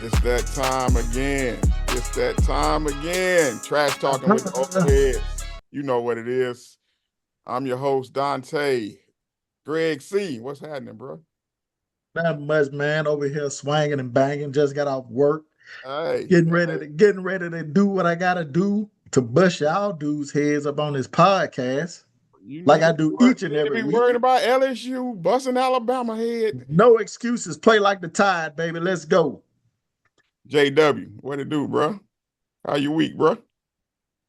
It's that time again. It's that time again. Trash talking with the OldHeads. You know what it is. I'm your host, Dante. Greg C. What's happening, bro? Not much, man. Over here swinging and banging. Just got off work. Hey, Getting ready to do what I gotta do to bust y'all dudes' heads up on this podcast, you like need I to do each and need to every be week. worried about LSU busting Alabama head. No excuses. Play like the Tide, baby. Let's go. JW, what it do, bro? How you week, bro?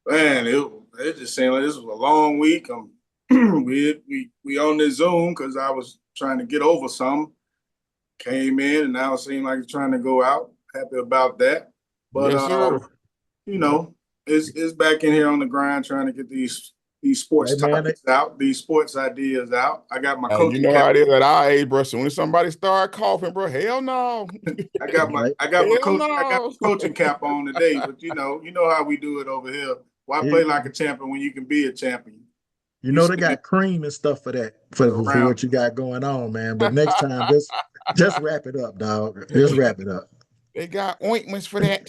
Man, it just seemed like this was a long week. We on this Zoom because I was trying to get over something. Came in and now it seemed like it's trying to go out. Happy about that. But Yes, sir. it's back in here on the grind trying to get these sports Hey, man, topics out, these sports ideas out. I got my Hey, you coaching know cap. how it is at our age, bro. Soon as somebody start coughing, bro, hell no. I got my Hell coaching cap on today. But you know how we do it over here. Why play like a champion when you can be a champion? You know they got cream and stuff for that for what you got going on, man. But next time, just wrap it up, dog. Just wrap it up. They got ointments for that.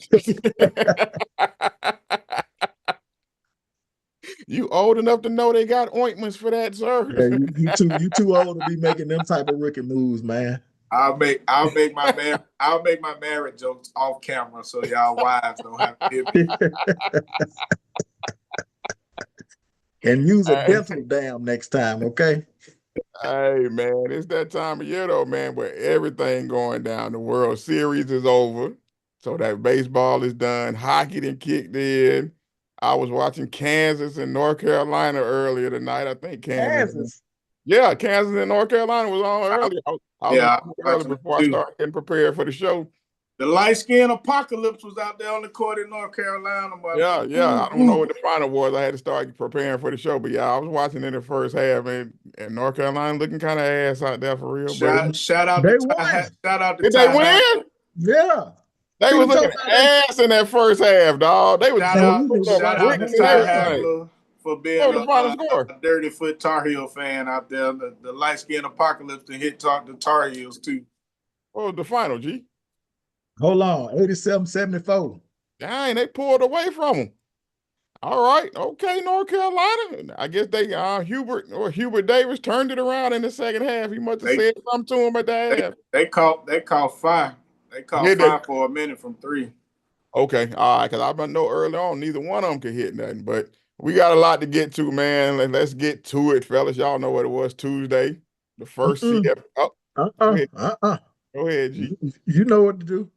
You old enough to know they got ointments for that, sir. Yeah, you too old to be making them type of rookie moves, man. I'll make my marriage jokes off camera so y'all wives don't have to hear me. And use a dental dam next time, okay? Hey, man, it's that time of year, though, man, where everything going down. The World Series is over, so that baseball is done. Hockey done kicked in. I was watching Kansas and North Carolina earlier tonight. I think Kansas. Yeah, Kansas and North Carolina was on earlier. I was early before I started getting prepared for the show. The light-skin apocalypse was out there on the court in North Carolina. Yeah. I don't know what the final was. I had to start preparing for the show, but yeah, I was watching in the first half, and North Carolina looking kind of ass out there for real. Shout out They to won. Did they win? Yeah. They was looking ass in that first half, dog. They was shout out to Ty Havler for being a dirty foot Tar Heel fan out there. The light-skin apocalypse and talk the Tar Heels too. What was the final, G? Hold on, 87-74. Dang, they pulled away from them. All right, okay, North Carolina. I guess they Hubert Davis turned it around in the second half. He must have said something to him at the half. They caught fire. They caught fire for a minute from three. Okay, all right, because I know early on neither one of them could hit nothing. But we got a lot to get to, man. Let's get to it, fellas. Y'all know what it was Tuesday, the first CFP. Go ahead, G. You know what to do.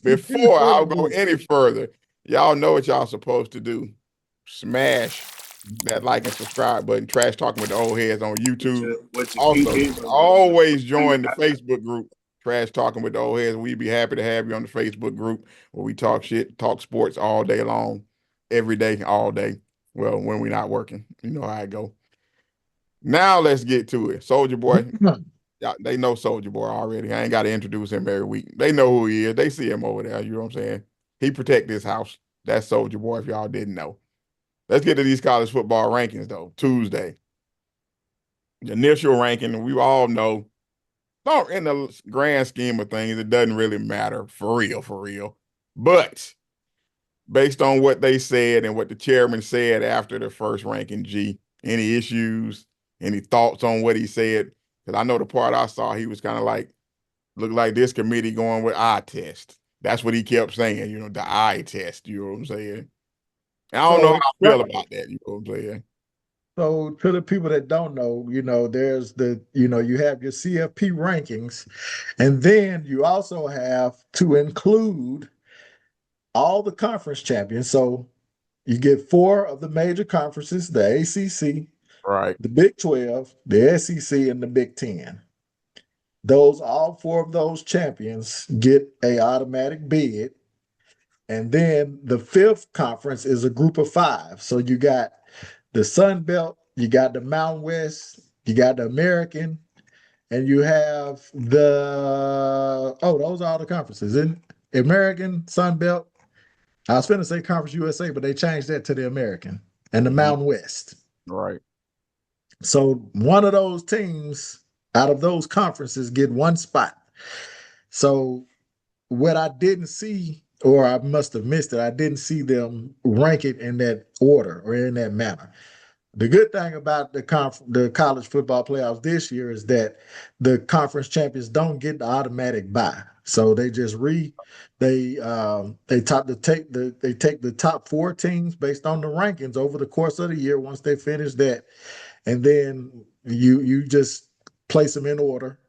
Before I'll go any further, y'all know what y'all supposed to do. Smash that like and subscribe button. Trash talking with the old heads on YouTube. Also, always join the Facebook group. Trash talking with the old heads. We'd be happy to have you on the Facebook group where we talk shit, talk sports all day long, every day, all day. Well, when we're not working, you know how I go. Now let's get to it. Soldier Boy. Yeah, they know Soldier Boy already. I ain't got to introduce him every week. They know who he is. They see him over there. You know what I'm saying? He protect this house. That's Soldier Boy, if y'all didn't know. Let's get to these college football rankings, though. Tuesday. The initial ranking, we all know, in the grand scheme of things, it doesn't really matter for real. But based on what they said and what the chairman said after the first ranking, G, any issues, any thoughts on what he said? Because I know the part I saw, he was kind of like, look like this committee going with eye test. That's what he kept saying, the eye test, you know what I'm saying? And I don't know how I feel about that, you know what I'm saying? So to the people that don't know, there's you have your CFP rankings, and then you also have to include all the conference champions. So you get 4 of the major conferences, the ACC, right, the Big 12, the SEC, and the Big 10. All 4 of those champions get an automatic bid. And then the 5th conference is a group of 5. So you got the Sun Belt, you got the Mountain West, you got the American, and you have those are all the conferences. American, Sun Belt. I was finna say Conference USA, but they changed that to the American and the Mountain West. Right. So one of those teams out of those conferences get 1 spot. So what I didn't see, or I must have missed it, I didn't see them rank it in that order or in that manner. The good thing about the college football playoffs this year is that the conference champions don't get the automatic bye. So they just they take the top 4 teams based on the rankings over the course of the year once they finish that, and then you just place them in order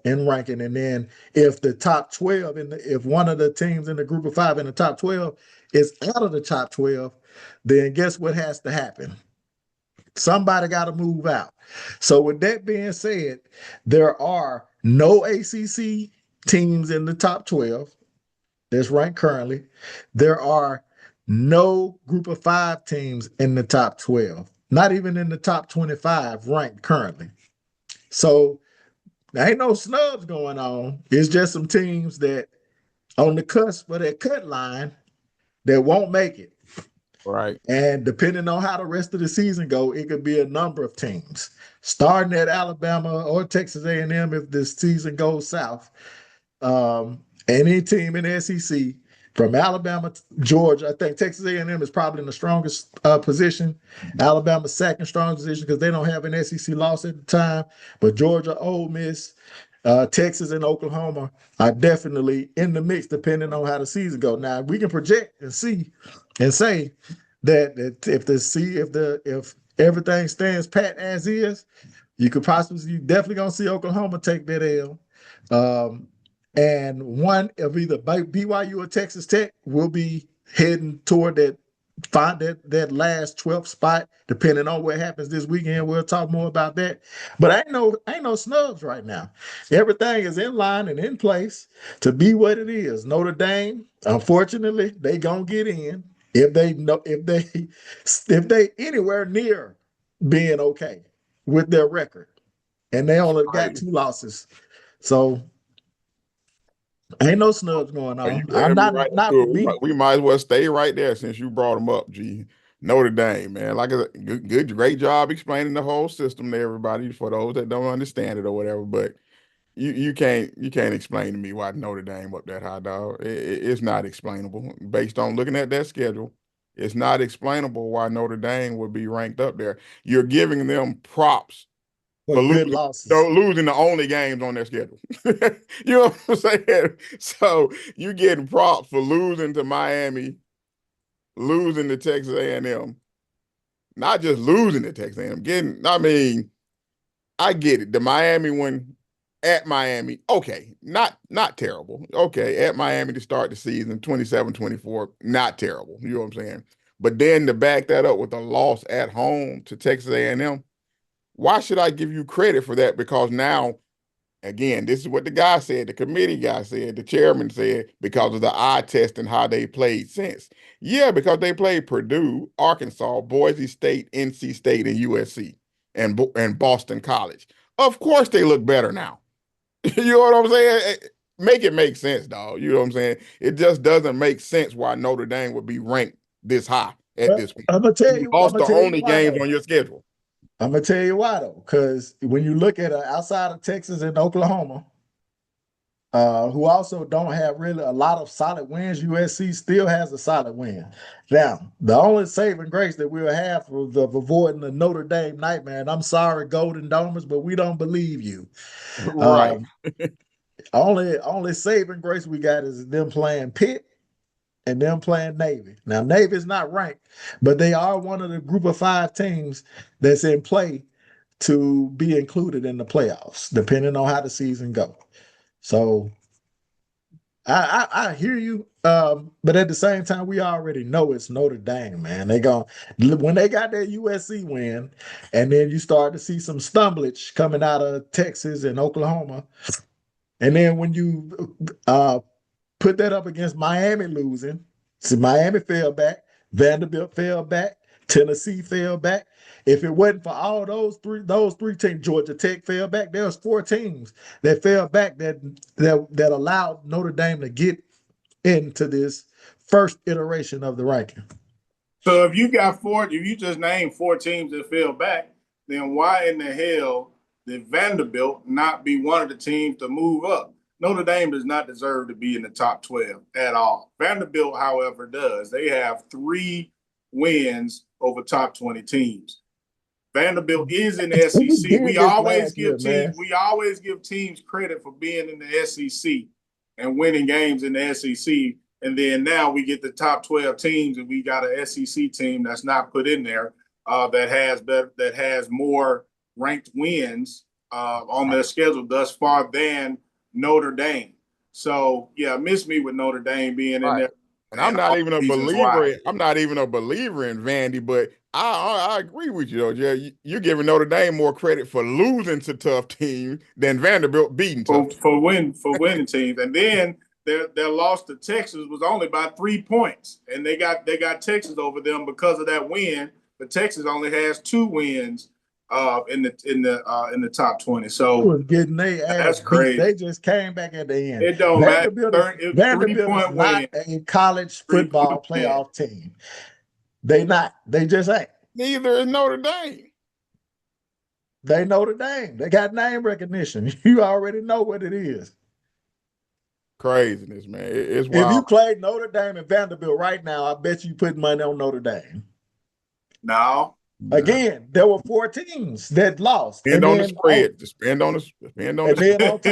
in ranking, and then if the top 12 if one of the teams in the group of 5 in the top 12 is out of the top 12, then guess what has to happen? Somebody got to move out. So with that being said, there are no ACC teams in the top 12 that's ranked currently. There are no group of 5 teams in the top 12, not even in the top 25 ranked currently. So there ain't no snubs going on. It's just some teams that on the cusp of that cut line that won't make it. Right. And depending on how the rest of the season go, it could be a number of teams, starting at Alabama or Texas A&M if the season goes south. Any team in the SEC, from Alabama to Georgia, I think Texas A&M is probably in the strongest position. Alabama's second strongest position because they don't have an SEC loss at the time. But Georgia, Ole Miss, Texas, and Oklahoma are definitely in the mix, depending on how the season goes. Now we can project and see and say that if everything stands pat as is, you definitely gonna see Oklahoma take that L. And one of either BYU or Texas Tech will be heading toward that last 12th spot, depending on what happens this weekend. We'll talk more about that. But ain't no snubs right now. Everything is in line and in place to be what it is. Notre Dame, unfortunately, they gonna get in if they anywhere near being okay with their record, and they only got 2 losses. So ain't no snubs going Are you on. I'm bringing me right not into for me. it? We might as well stay right there since you brought them up, G. Notre Dame, man. Like a great job explaining the whole system to everybody for those that don't understand it or whatever. But you can't explain to me why Notre Dame up that high, dog. It's not explainable based on looking at that schedule. It's not explainable why Notre Dame would be ranked up there. You're giving them props For for good losses. losing the only games on their schedule. You know what I'm saying? So you getting props for losing to Miami, losing to Texas A&M, not just losing to Texas A&M. I get it. The Miami one at Miami, okay, not terrible. Okay, at Miami to start the season, 27-24, not terrible. You know what I'm saying? But then to back that up with a loss at home to Texas A&M, why should I give you credit for that? Because now, again, this is what the guy said, the committee guy said, the chairman said, because of the eye test and how they played since. Yeah, because they played Purdue, Arkansas, Boise State, NC State, and USC, and Boston College. Of course they look better now. You know what I'm saying? Make it make sense, dog. You know what I'm saying? It just doesn't make sense why Notre Dame would be ranked this high at this point. I'm gonna tell You you. I'm lost gonna the tell you only why games though. on your schedule. I'm gonna tell you why though, because when you look at outside of Texas and Oklahoma, who also don't have really a lot of solid wins, USC still has a solid win. Now, the only saving grace that we'll have for avoiding the Notre Dame nightmare, and I'm sorry, Golden Domers, but we don't believe you. Right. Only saving grace we got is them playing Pitt and them playing Navy. Now, Navy's not ranked, but they are one of the group of 5 teams that's in play to be included in the playoffs, depending on how the season goes. So I hear you, but at the same time, we already know it's Notre Dame, man. When they got their USC win, and then you start to see some stumblage coming out of Texas and Oklahoma, and then when you put that up against Miami losing, see Miami fell back, Vanderbilt fell back, Tennessee fell back. If it wasn't for all those three teams, Georgia Tech fell back. There was 4 teams that fell back that allowed Notre Dame to get into this first iteration of the ranking. So if you just named 4 teams that fell back, then why in the hell did Vanderbilt not be one of the teams to move up? Notre Dame does not deserve to be in the top 12 at all. Vanderbilt, however, does. They have 3 wins over top 20 teams. Vanderbilt is in the SEC. We always give teams credit for being in the SEC and winning games in the SEC. And then now we get the top 12 teams, and we got an SEC team that's not put in there that has more ranked wins on their schedule thus far than Notre Dame. So yeah, miss me with Notre Dame being in there. And I'm not even a believer. I'm not even a believer in Vandy, but I agree with you though, Jay. You're giving Notre Dame more credit for losing to tough teams than Vanderbilt beating tough teams. for winning teams. And then their loss to Texas was only by 3 points, and they got Texas over them because of that win. But Texas only has 2 wins in the top 20. So was getting their ass that's crazy. Beat. They just came back at the end. It don't matter. Vanderbilt is not a college football playoff team. They not. They just ain't. Neither is Notre Dame. They Notre Dame. They got name recognition. You already know what it is. Craziness, man. It's wild. If you played Notre Dame and Vanderbilt right now, I bet you put money on Notre Dame. No. Again, there were 4 teams that lost. Spend on the spread. Spend on the. Then on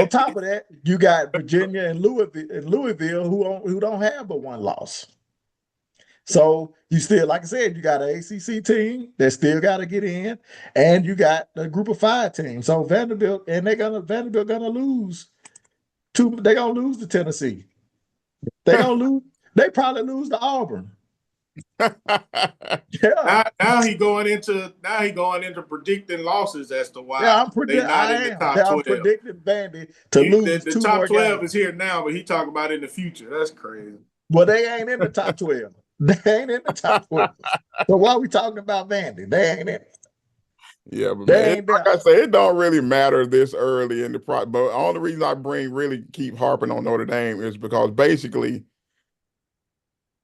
top of that, you got Virginia and Louisville who don't have but 1 loss. So you still, like I said, you got an ACC team that still got to get in, and you got a group of 5 teams. So Vanderbilt gonna lose. They're gonna lose to Tennessee. They probably lose to Auburn. Yeah. Now he going into predicting losses as to why I'm predicting Vandy to lose. The top 12 is here now, but he talking about in the future. That's crazy. Well, they ain't in the top 12. They ain't in the top 12. So why are we talking about Vandy? They ain't in it. Yeah, but man, like I say, it don't really matter this early in the process. But the only reason I keep harping on Notre Dame is because basically,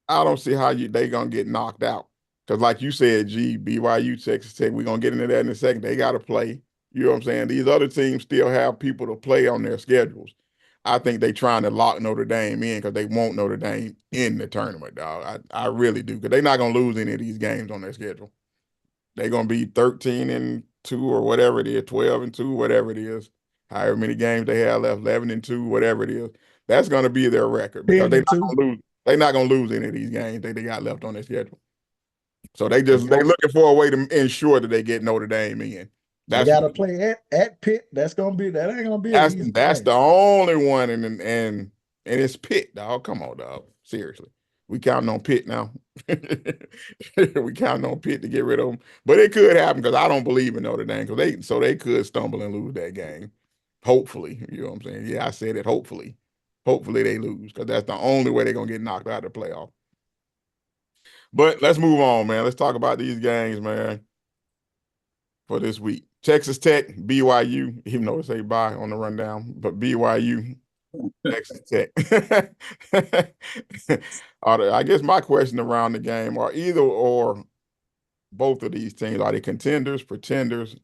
I don't see how they gonna get knocked out. Because like you said, BYU, Texas Tech, we're gonna get into that in a second. They gotta play. You know what I'm saying? These other teams still have people to play on their schedules. I think they trying to lock Notre Dame in because they want Notre Dame in the tournament, dog. I really do, because they're not gonna lose any of these games on their schedule. They're gonna be 13-2 or whatever it is, 12-2, whatever it is. However many games they have left, 11-2, whatever it is. That's gonna be their record because they're not gonna lose. They're not gonna lose any of these games that they got left on their schedule. So they looking for a way to ensure that they get Notre Dame in. They gotta play at Pitt. That ain't gonna be that's the only one, and it's Pitt, dog. Come on, dog. Seriously. We counting on Pitt now. We counting on Pitt to get rid of them. But it could happen because I don't believe in Notre Dame, so they could stumble and lose that game. Hopefully. You know what I'm saying? Yeah, I said it, hopefully. Hopefully they lose, because that's the only way they're going to get knocked out of the playoff. But let's move on, man. Let's talk about these games, man, for this week. Texas Tech, BYU, even though it say bye on the rundown, but BYU, Texas Tech. I guess my question around the game are either or both of these teams. Are they contenders, pretenders?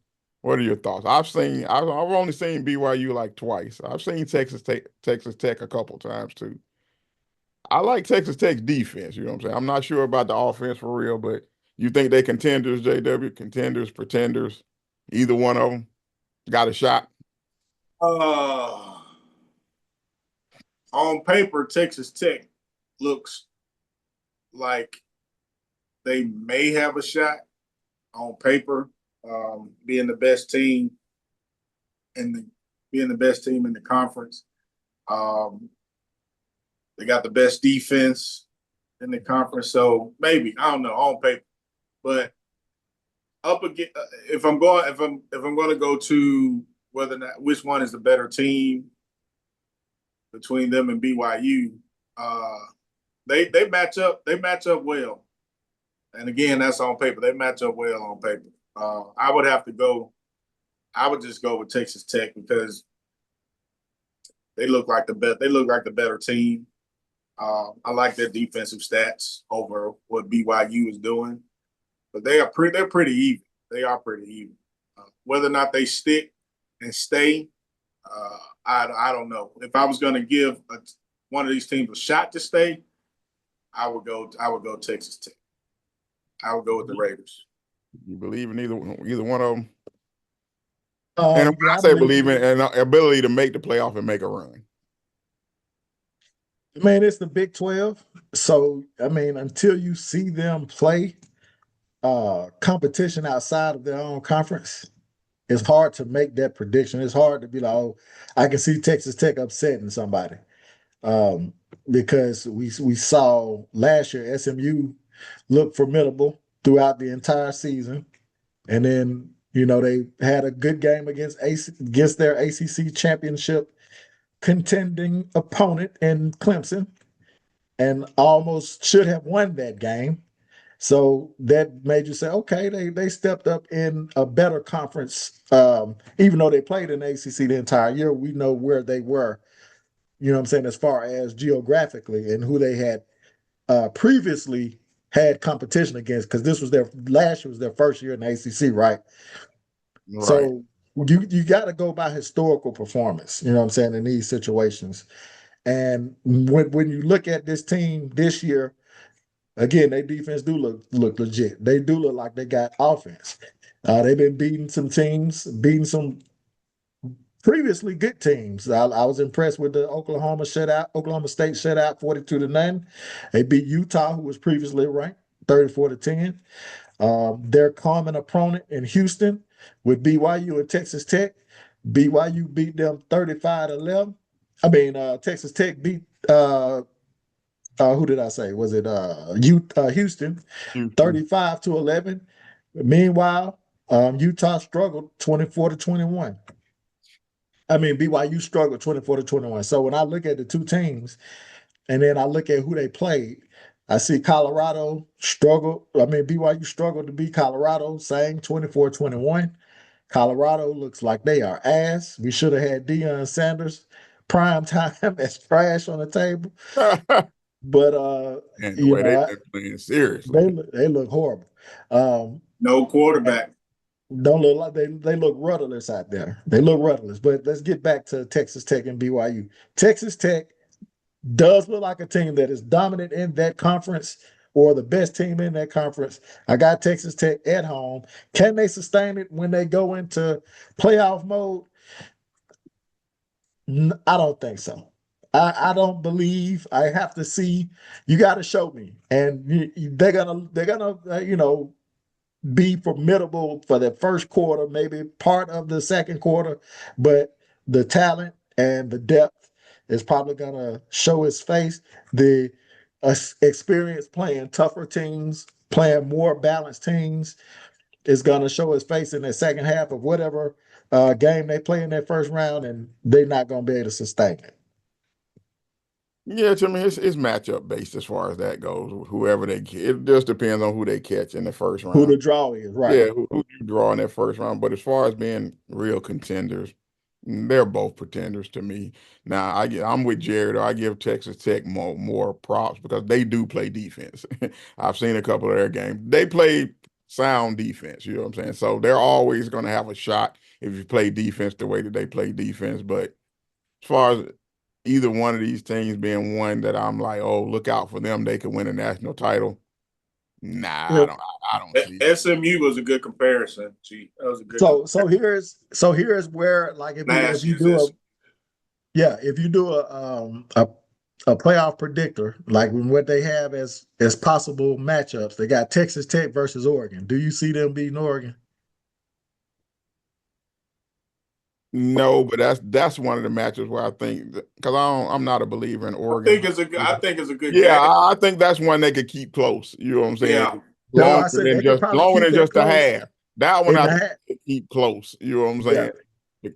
What are your thoughts? I've only seen BYU like twice. I've seen Texas Tech a couple times too. I like Texas Tech's defense. You know what I'm saying? I'm not sure about the offense for real, but you think they contenders, JW? Contenders, pretenders? Either one of them got a shot? On paper, Texas Tech looks like they may have a shot on paper, being the best team in the conference. They got the best defense in the conference, so maybe, I don't know, on paper. But up again, if I'm going to go to whether or not which one is the better team between them and BYU, they match up. They match up well, and again, that's on paper. They match up well on paper. I would just go with Texas Tech because they look like the better team. I like their defensive stats over what BYU is doing, but they're pretty even. They are pretty even. Whether or not they stick and stay, I don't know. If I was going to give one of these teams a shot to stay, I would go Texas Tech. I would go with the Raiders. You believe in either one of them? And I say believe in an ability to make the playoff and make a run. Man, it's the Big 12. So, I mean, until you see them play competition outside of their own conference, it's hard to make that prediction. It's hard to be like, oh, I can see Texas Tech upsetting somebody. Because we saw last year SMU look formidable throughout the entire season. And then, they had a good game against their ACC championship contending opponent in Clemson and almost should have won that game. So that made you say, okay, they stepped up in a better conference. Even though they played in ACC the entire year, we know where they were, as far as geographically and who they had previously had competition against, because last year was their first year in the ACC, right? So you got to go by historical performance, in these situations. And when you look at this team this year, again, their defense do look legit. They do look like they got offense. They've been beating some teams, beating some previously good teams. I was impressed with the Oklahoma State shutout, 42-9. They beat Utah, who was previously ranked, 34-10. Their common opponent in Houston with BYU and Texas Tech. BYU beat them 35-11. Texas Tech beat who did I say? Was it Houston, 35-11. Meanwhile, Utah struggled 24-21. BYU struggled 24-21. So when I look at the two teams, and then I look at who they played, I see Colorado struggle. BYU struggled to beat Colorado, same 24-21. Colorado looks like they are ass. We should have had Deion Sanders prime time as trash on the table. But and the way they've been playing seriously, they look horrible. No quarterback. Don't look like they look rudderless out there. They look rudderless. But let's get back to Texas Tech and BYU. Texas Tech does look like a team that is dominant in that conference, or the best team in that conference. I got Texas Tech at home. Can they sustain it when they go into playoff mode? I don't think so. I don't believe. I have to see. You got to show me, and they're gonna be formidable for the first quarter, maybe part of the second quarter, but the talent and the depth is probably gonna show its face. The experience playing tougher teams, playing more balanced teams, is gonna show its face in the second half of whatever game they play in that first round, and they're not gonna be able to sustain it. Yeah, to me, it's matchup based as far as that goes. Whoever they get, it just depends on who they catch in the first round. Who the draw is, right? Yeah, who you draw in that first round. But as far as being real contenders, they're both pretenders to me. Now, I'm with Jared. I give Texas Tech more props because they do play defense. I've seen a couple of their games. They play sound defense. You know what I'm saying? So they're always going to have a shot if you play defense the way that they play defense. But as far as either one of these teams being one that I'm like, oh, look out for them, they could win a national title. Nah, I don't see it. SMU was a good comparison. Gee, that was a good. So here's where, like, if you do a playoff predictor, like what they have as possible matchups, they got Texas Tech versus Oregon. Do you see them beating Oregon? No, but that's one of the matches where I think, because I'm not a believer in Oregon. I think it's a good yeah, game. I think that's one they could keep close. You know what I'm saying? Yeah. Longer than just a half. That one I think they keep close. You know what I'm saying?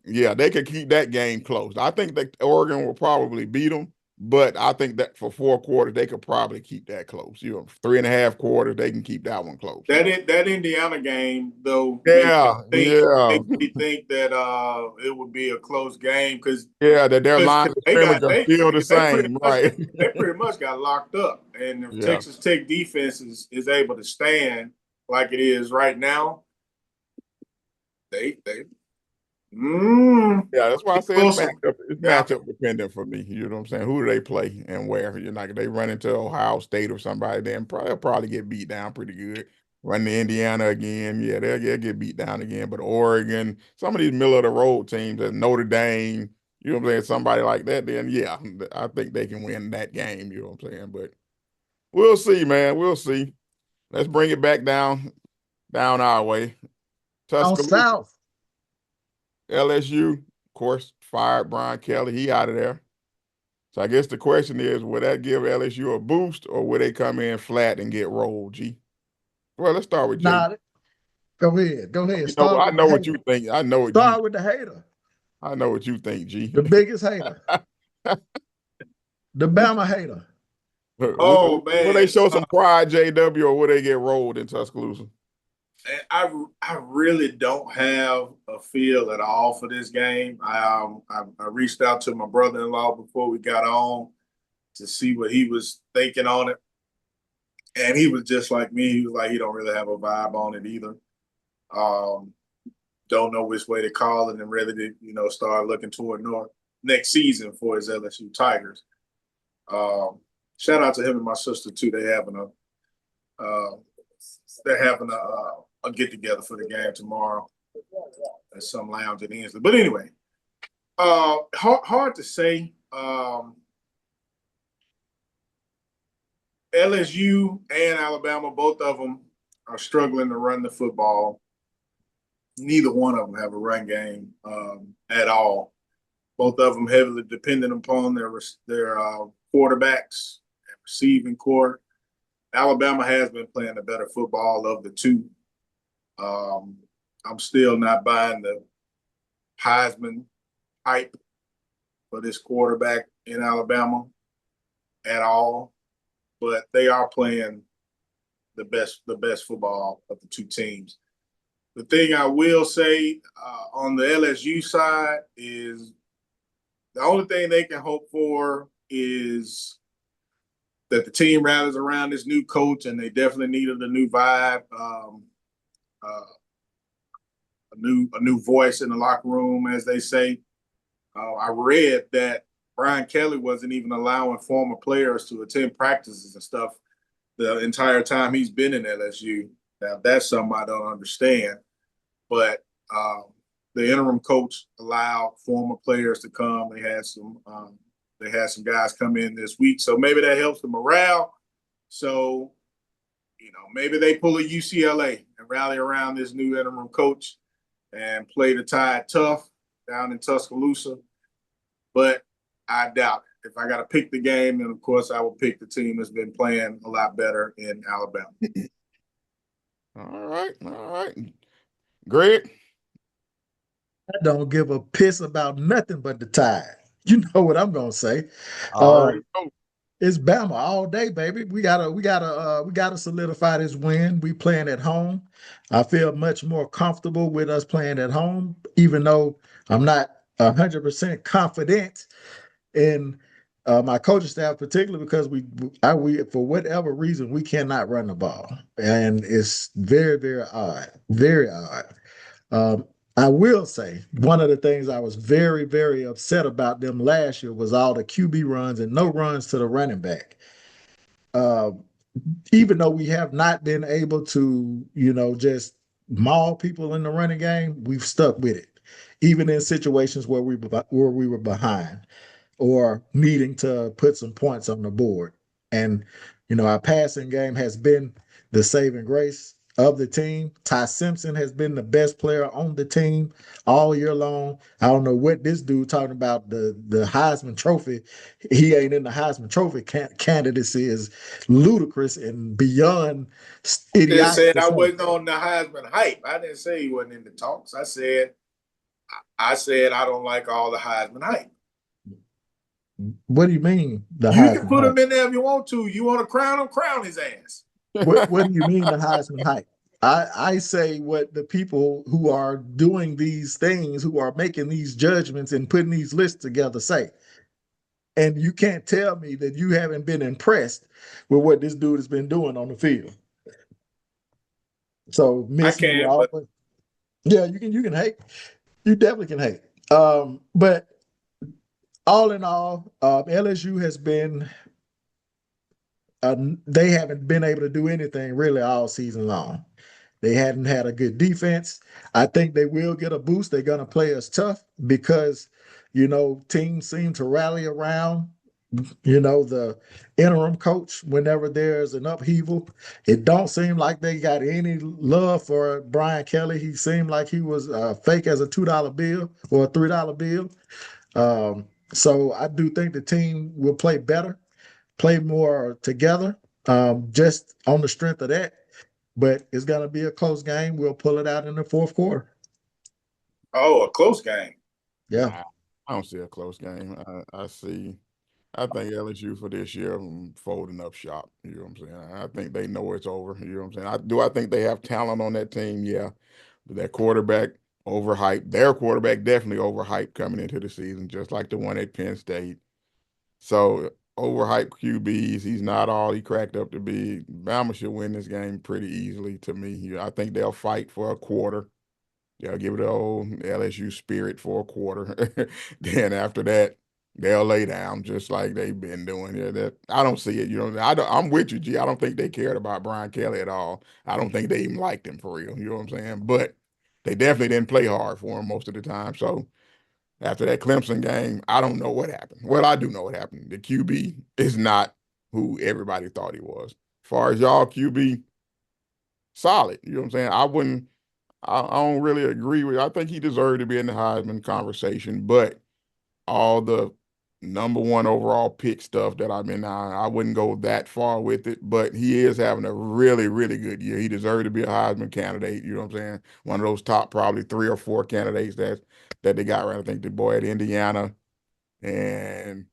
Yeah, they could keep that game close. I think that Oregon will probably beat them, but I think that for 4 quarters they could probably keep that close. 3.5 quarters they can keep that one close. That Indiana game though. Yeah, we think that it would be a close game because that their line are still the same, right? They pretty much got locked up, and if Texas Tech defense is able to stand like it is right now, they Yeah, that's why I say Awesome. it's matchup dependent for me. You know what I'm saying? Who do they play and where? You're not they run into Ohio State or somebody, then they'll probably get beat down pretty good. Run to Indiana again, yeah, they'll get beat down again. But Oregon, some of these middle of the road teams, Notre Dame, you know what I'm saying? Somebody like that, then yeah, I think they can win that game. You know what I'm saying? But we'll see, man. We'll see. Let's bring it back down our way. Down Tuscaloosa. south. LSU, of course, fired Brian Kelly. He out of there. So I guess the question is, will that give LSU a boost or will they come in flat and get rolled, G? Well, let's start with Jay. Nah, go ahead. Go ahead. I know what you think. I know what Start with the hater. I know what you think, G. The biggest hater. The Bama hater. Oh, man. Will they show some pride, JW, or will they get rolled in Tuscaloosa? I really don't have a feel at all for this game. I reached out to my brother-in-law before we got on to see what he was thinking on it. And he was just like me. He was like, he don't really have a vibe on it either. Don't know which way to call it and ready to, start looking toward next season for his LSU Tigers. Shout out to him and my sister too. They're having a get together for the game tomorrow at some lounge in Inslee. But anyway, hard to say. LSU and Alabama, both of them are struggling to run the football. Neither one of them have a run game at all. Both of them heavily dependent upon their quarterbacks and receiving core. Alabama has been playing the better football of the two. I'm still not buying the Heisman hype for this quarterback in Alabama at all, but they are playing the best football of the two teams. The thing I will say on the LSU side is the only thing they can hope for is that the team rallies around this new coach, and they definitely needed a new vibe, a new voice in the locker room, as they say. I read that Brian Kelly wasn't even allowing former players to attend practices and stuff the entire time he's been in LSU. Now, that's something I don't understand. But the interim coach allowed former players to come. They had some guys come in this week, so maybe that helps the morale. So, maybe they pull a UCLA and rally around this new interim coach and play the Tide tough down in Tuscaloosa. But I doubt it. If I got to pick the game, then of course I will pick the team that's been playing a lot better in Alabama. All right. Greg? I don't give a piss about nothing but the Tide. You know what I'm gonna say. It's Bama all day, baby. We gotta solidify this win. We playing at home. I feel much more comfortable with us playing at home, even though I'm not 100% confident in my coaching staff, particularly because we for whatever reason we cannot run the ball, and it's very, very odd, very odd. I will say one of the things I was very, very upset about them last year was all the QB runs and no runs to the running back. Even though we have not been able to, just maul people in the running game, we've stuck with it, even in situations where we were behind or needing to put some points on the board. And, our passing game has been the saving grace of the team. Ty Simpson has been the best player on the team all year long. I don't know what this dude talking about the Heisman Trophy. He ain't in the Heisman Trophy candidacy is ludicrous and beyond idiotic. I said I wasn't on the Heisman hype. I didn't say he wasn't in the talks. I said I don't like all the Heisman hype. What do you mean? You can put him in there if you want to. You want to crown him, crown his ass. What do you mean the Heisman hype? I say what the people who are doing these things, who are making these judgments and putting these lists together say. And you can't tell me that you haven't been impressed with what this dude has been doing on the field. So I can't. Yeah, you can hate. You definitely can hate. But all in all, LSU has been they haven't been able to do anything really all season long. They hadn't had a good defense. I think they will get a boost. They're going to play us tough because, teams seem to rally around, the interim coach whenever there's an upheaval. It don't seem like they got any love for Brian Kelly. He seemed like he was fake as a $2 bill or a $3 bill. So I do think the team will play better, play more together, just on the strength of that. But it's going to be a close game. We'll pull it out in the fourth quarter. Oh, a close game. Yeah. Nah, I don't see a close game. I think LSU for this year folding up shop. You know what I'm saying? I think they know it's over. You know what I'm saying? I think they have talent on that team? Yeah. But that quarterback overhyped. Their quarterback definitely overhyped coming into the season, just like the one at Penn State. So overhyped QBs, he's not all he cracked up to be. Bama should win this game pretty easily to me. I think they'll fight for a quarter. They'll give it the old LSU spirit for a quarter. Then after that, they'll lay down just like they've been doing. Yeah, I don't see it. I'm with you, G. I don't think they cared about Brian Kelly at all. I don't think they even liked him for real. You know what I'm saying? But they definitely didn't play hard for him most of the time. So after that Clemson game, I don't know what happened. Well, I do know what happened. The QB is not who everybody thought he was. As far as y'all QB, solid. You know what I'm saying? I don't really agree with. I think he deserved to be in the Heisman conversation, but all the number one overall pick stuff that I've been on, I wouldn't go that far with it. But he is having a really, really good year. He deserved to be a Heisman candidate. You know what I'm saying? One of those top probably 3 or 4 candidates that they got right. I think the boy at Indiana and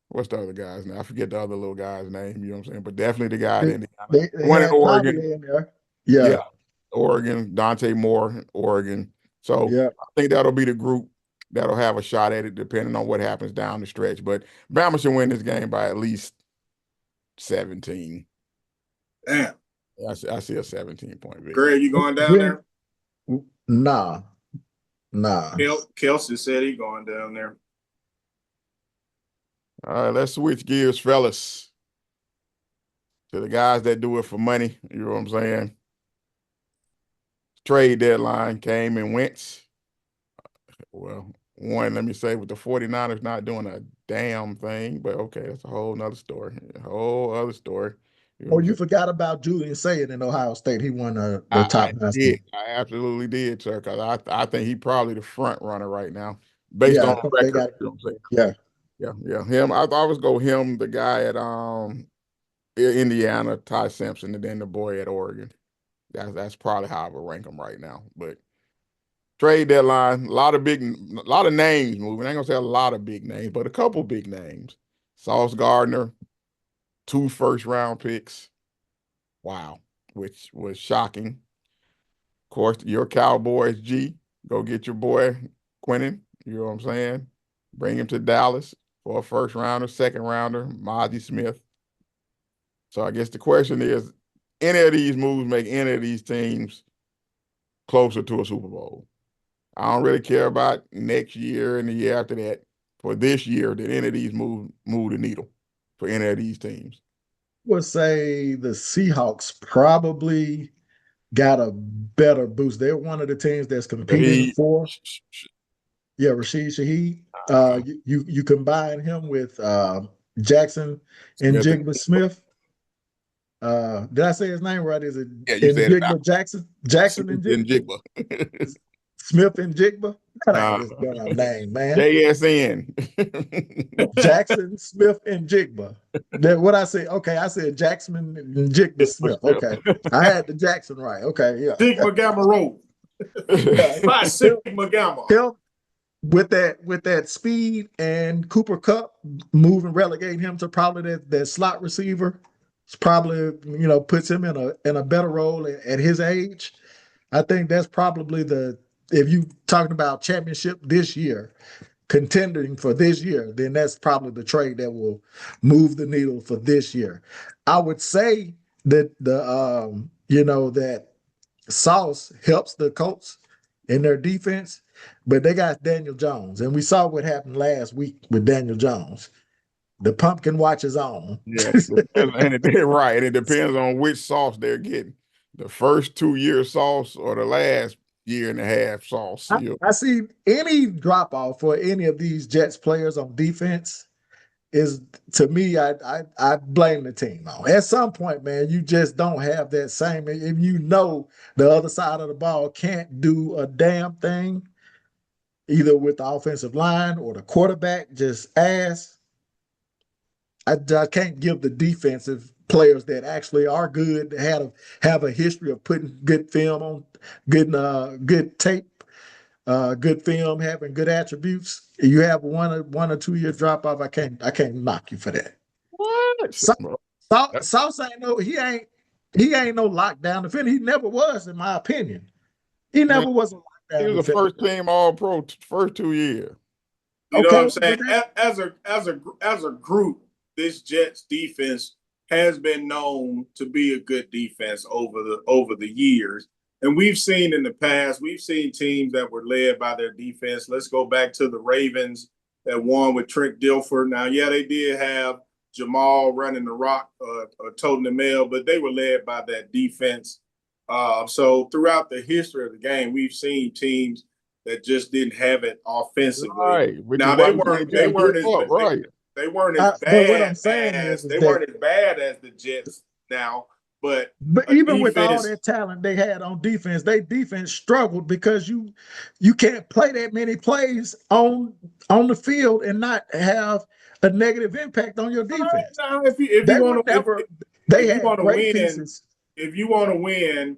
what's the other guy's name? I forget the other little guy's name. You know what I'm saying? But definitely the guy at Indiana. They One in had Oregon. Clowney in there. Yeah. Yeah. Oregon, Dante Moore, Oregon. So Yeah. I think that'll be the group that'll have a shot at it, depending on what happens down the stretch. But Bama should win this game by at least 17. Damn. I see a 17-point victory. Greg, you going down there? Nah. Kelsey said he going down there. All right, let's switch gears, fellas, to the guys that do it for money. You know what I'm saying? Trade deadline came and went. Well, let me say, with the 49ers not doing a damn thing, but okay, that's a whole nother story. A whole other story. You forgot about Julian Saying in Ohio State. He won the top. I did. I absolutely did, sir, because I think he probably the front runner right now, based on record. You know what I'm saying? Yeah. Him. I always go him, the guy at Indiana, Ty Simpson, and then the boy at Oregon. That's probably how I would rank them right now. But trade deadline, a lot of names moving. I ain't gonna say a lot of big names, but a couple big names. Sauce Gardner, 2 first-round picks. Wow, which was shocking. Of course, your Cowboys, G, go get your boy Quinnen. You know what I'm saying? Bring him to Dallas for a first rounder, second rounder, Mozzie Smith. So I guess the question is, any of these moves make any of these teams closer to a Super Bowl? I don't really care about next year and the year after that. For this year, did any of these move the needle for any of these teams? I would say the Seahawks probably got a better boost. They're one of the teams that's competing for. Yeah, Rashid Shaheed. You combine him with Jackson and Jigba Smith. Did I say his name right? Is it Njigba Jackson? Jackson and Jigba. Smith and Jigba? That ain't his damn name, man. JSN. Jackson, Smith, and Jigba. What I say? Okay, I said Jackson and Jigba Smith. Okay, I had the Jackson right. Okay, yeah. Sigma Gamma Rho. By Sigma Gamma. Him with that speed and Cooper Kupp moving, relegating him to probably that slot receiver. It's probably puts him in a better role at his age. I think that's probably if you talking about championship this year, contending for this year, then that's probably the trade that will move the needle for this year. I would say that that Sauce helps the Colts in their defense. but they got Daniel Jones, and we saw what happened last week with Daniel Jones. The pumpkin watch is on. Yeah, and right, and it depends on which sauce they're getting. The first 2 year sauce or the last year and a half sauce. I see any drop off for any of these Jets players on defense is, to me, I blame the team on. At some point, man, you just don't have that same. If you know the other side of the ball can't do a damn thing, either with the offensive line or the quarterback, just ass. I can't give the defensive players that actually are good, have a history of putting good film on, good tape, good film, having good attributes. You have one or 2 year drop off. I can't knock you for that. What? Sauce ain't he ain't no lockdown defender. He never was, in my opinion. He never Man, was a he lockdown was a defender. first team All Pro first 2 years. You know what I'm saying? As a group, this Jets defense has been known to be a good defense over the years. And we've seen in the past, we've seen teams that were led by their defense. Let's go back to the Ravens that won with Trent Dilfer. Now, yeah, they did have Jamal running the rock, toting the mail, but they were led by that defense. So throughout the history of the game, we've seen teams that just didn't have it offensively. Right. Which Now is why they weren't as up, right. they weren't as but what I'm bad saying as is they that, weren't as bad as the Jets now, but even with all defense, that talent they had on defense, they defense struggled because you can't play that many plays on the field and not have a negative impact on your defense. now if you They want were to never. They if you had want to great win, pieces. if you want to win,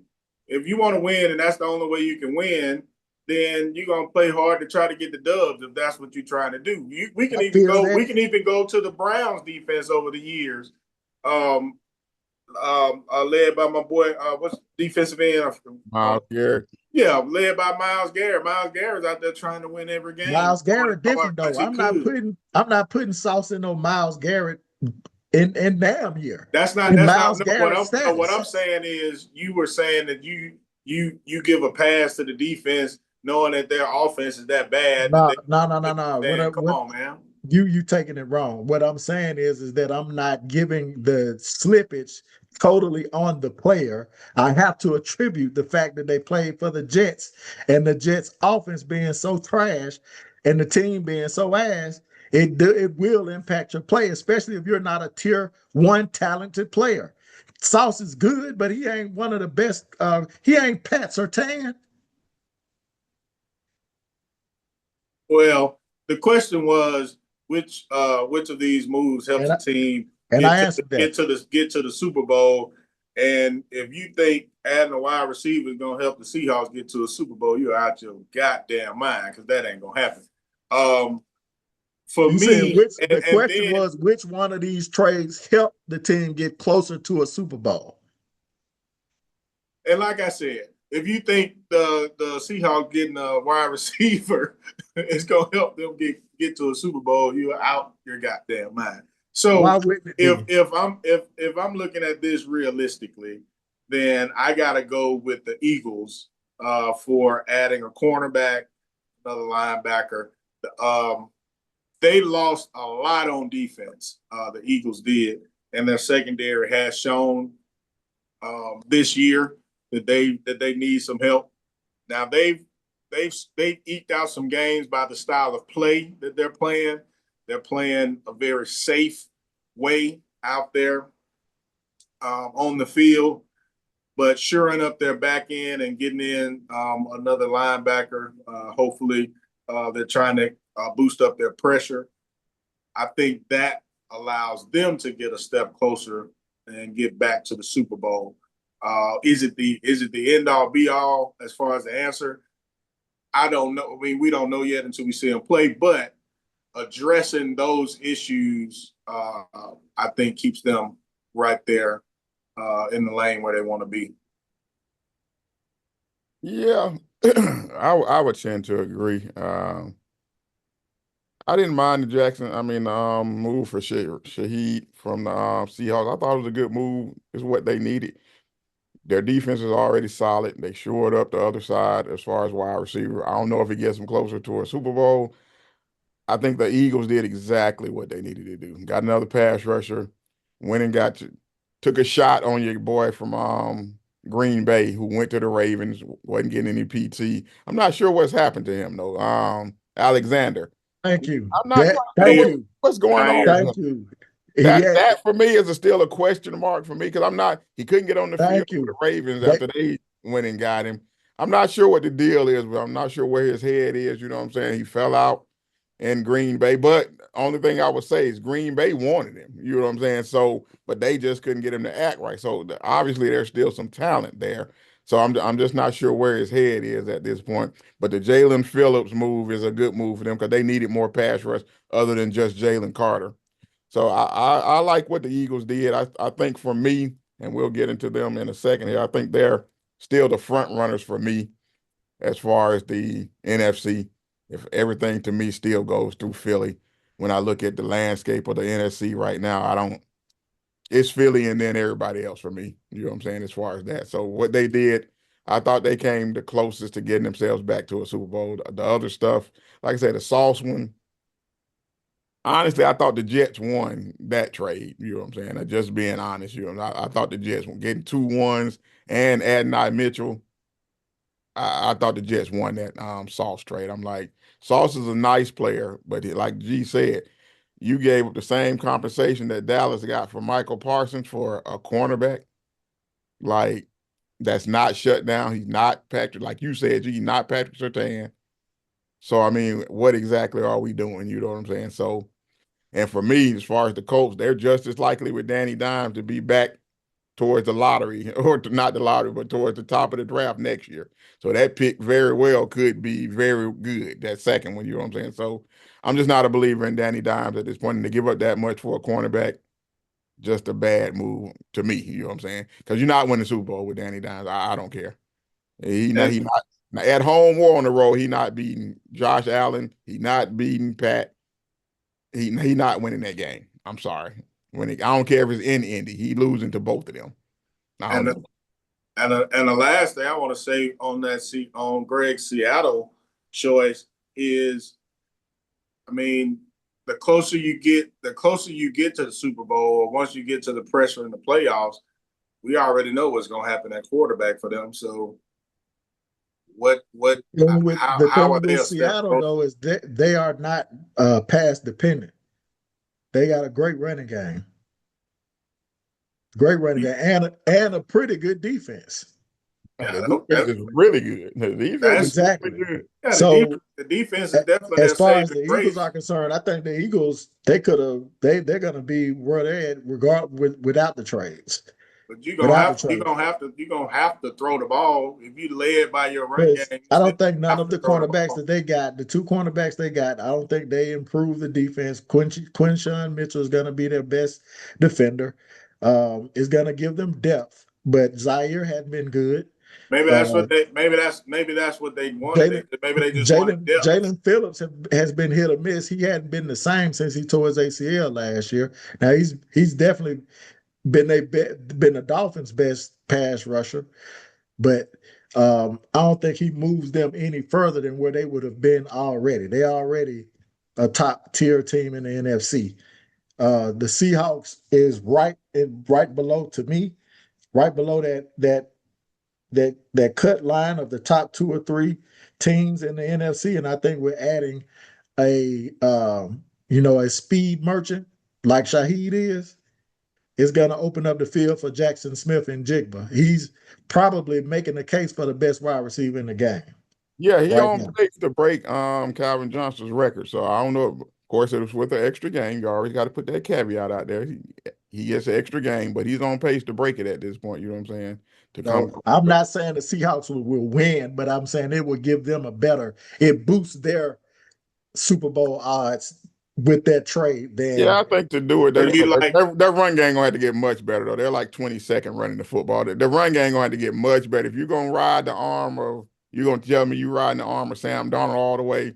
and that's the only way you can win, then you're gonna play hard to try to get the dubs if that's what you're trying to do. We can I even feel go. that. We can even go to the Browns defense over the years, led by my boy. What's defensive end? Miles Garrett. Yeah, led by Myles Garrett. Myles Garrett's out there trying to win every game. Myles Garrett different hard though. as he I'm not putting sauce in no Myles Garrett in damn here. That's not Myles no, what Garrett's I'm what status. I'm saying is you were saying that you give a pass to the defense knowing that their offense is that bad. No. Come on, man. You taking it wrong. What I'm saying is that I'm not giving the slippage totally on the player. I have to attribute the fact that they played for the Jets and the Jets offense being so trash and the team being so ass. It will impact your play, especially if you're not a tier one talented player. Sauce is good, but he ain't one of the best. He ain't Pat Surtain. Well, the question was which of these moves helps the team get to the Super Bowl. And if you think adding a wide receiver is gonna help the Seahawks get to a Super Bowl, you're out your goddamn mind because that ain't gonna happen. For You me, the question was which one of these trades helped the team get closer to a Super Bowl? And like I said, if you think the Seahawks getting a wide receiver is gonna help them get to a Super Bowl, you're out your goddamn mind. So if I'm looking at this realistically, then I gotta go with the Eagles for adding a cornerback, another linebacker. They lost a lot on defense. The Eagles did, and their secondary has shown this year that they need some help. Now they've eked out some games by the style of play that they're playing. They're playing a very safe way out there on the field, but shoring up their back end and getting in another linebacker. Hopefully, they're trying to boost up their pressure. I think that allows them to get a step closer and get back to the Super Bowl. Is it the end all be all as far as the answer? I don't know. I mean, we don't know yet until we see them play, but addressing those issues, I think keeps them right there in the lane where they want to be. Yeah, I would tend to agree. I didn't mind the move for Shaheed from the Seahawks. I thought it was a good move. It's what they needed. Their defense is already solid. They shored up the other side as far as wide receiver. I don't know if it gets them closer to a Super Bowl. I think the Eagles did exactly what they needed to do. Got another pass rusher, went and took a shot on your boy from Green Bay who went to the Ravens, wasn't getting any PT. I'm not sure what's happened to him though. Alexander. Thank you. I'm not quite Thank sure you. what's going on with him. Thank you. That for me is still a question mark for me because he couldn't get on the field Thank for the you. Ravens after they went and got him. I'm not sure what the deal is, but I'm not sure where his head is. You know what I'm saying? He fell out in Green Bay, but only thing I would say is Green Bay wanted him. You know what I'm saying? So, but they just couldn't get him to act right. So obviously there's still some talent there. So I'm just not sure where his head is at this point. But the Jalen Phillips move is a good move for them because they needed more pass rush other than just Jalen Carter. So I like what the Eagles did. I think for me, and we'll get into them in a second here, I think they're still the front runners for me as far as the NFC. If everything to me still goes through Philly, when I look at the landscape of the NFC right now, it's Philly and then everybody else for me. You know what I'm saying, as far as that. So what they did, I thought they came the closest to getting themselves back to a Super Bowl. The other stuff, like I said, the Sauce one, honestly, I thought the Jets won that trade. You know what I'm saying? Just being honest, I thought the Jets were getting 2 1s and Adonai Mitchell. I thought the Jets won that Sauce trade. I'm like, Sauce is a nice player, but like G said, you gave up the same compensation that Dallas got for Michael Parsons for a cornerback. Like, that's not shut down. He's not Patrick, like you said, G, not Patrick Surtain. So, I mean, what exactly are we doing? You know what I'm saying? So, and for me, as far as the Colts, they're just as likely with Danny Dimes to be back towards the lottery, or not the lottery, but towards the top of the draft next year. So that pick very well could be very good, that second one, you know what I'm saying? So I'm just not a believer in Danny Dimes at this point. And to give up that much for a cornerback, just a bad move to me, you know what I'm saying? Because you're not winning Super Bowl with Danny Dimes. I don't care. He not at home or on the road, he not beating Josh Allen, he not beating Pat. He not winning that game. I'm sorry. I don't care if it's in Indy, he losing to both of them. And the last thing I want to say on on Greg's Seattle choice is, I mean, the closer you get to the Super Bowl, or once you get to the pressure in the playoffs, we already know what's going to happen at quarterback for them. So, the how are thing they with a step Seattle closer? though is they are not pass dependent. They got a great running game, and a pretty good defense. The defense is really good. The defense is Exactly. really good. Yeah, So the defense is definitely as their far as saving the Eagles grace. are concerned, I think the Eagles they're going to be where they're at without the trades. But you're Without the gonna trades. have to throw the ball if you led by your run Because game. You I still don't think none have of to the throw the cornerbacks ball. that they got, the 2 cornerbacks they got, I don't think they improved the defense. Quinshawn Mitchell is going to be their best defender. Is going to give them depth, but Zaire hadn't been good. Maybe that's Uh, what they wanted. Jalen Maybe they just wanted Jalen depth. Jalen Phillips has been hit or miss. He hadn't been the same since he tore his ACL last year. Now he's definitely been the Dolphins' best pass rusher, but I don't think he moves them any further than where they would have been already. They already a top tier team in the NFC. The Seahawks is right below to me, right below that cut line of the top 2 or 3 teams in the NFC, and I think we're adding a speed merchant like Shaheed is going to open up the field for Jackson Smith and Jigba. He's probably making the case for the best wide receiver in the game Yeah, he right on now. pace to break Calvin Johnson's record. So I don't know. Of course, it was with an extra game. You always got to put that caveat out there. He gets an extra game, but he's on pace to break it at this point. You know what I'm saying? To come. No, I'm not saying the Seahawks will win, but I'm saying it will give them it boosts their Super Bowl odds with that trade Yeah, than I think to do it, So you like their run game gonna have to get much better though. They're like 22nd running the football. The run game gonna have to get much better. If you're gonna ride the arm of, you're gonna tell me you riding the arm of Sam Darnold all the way.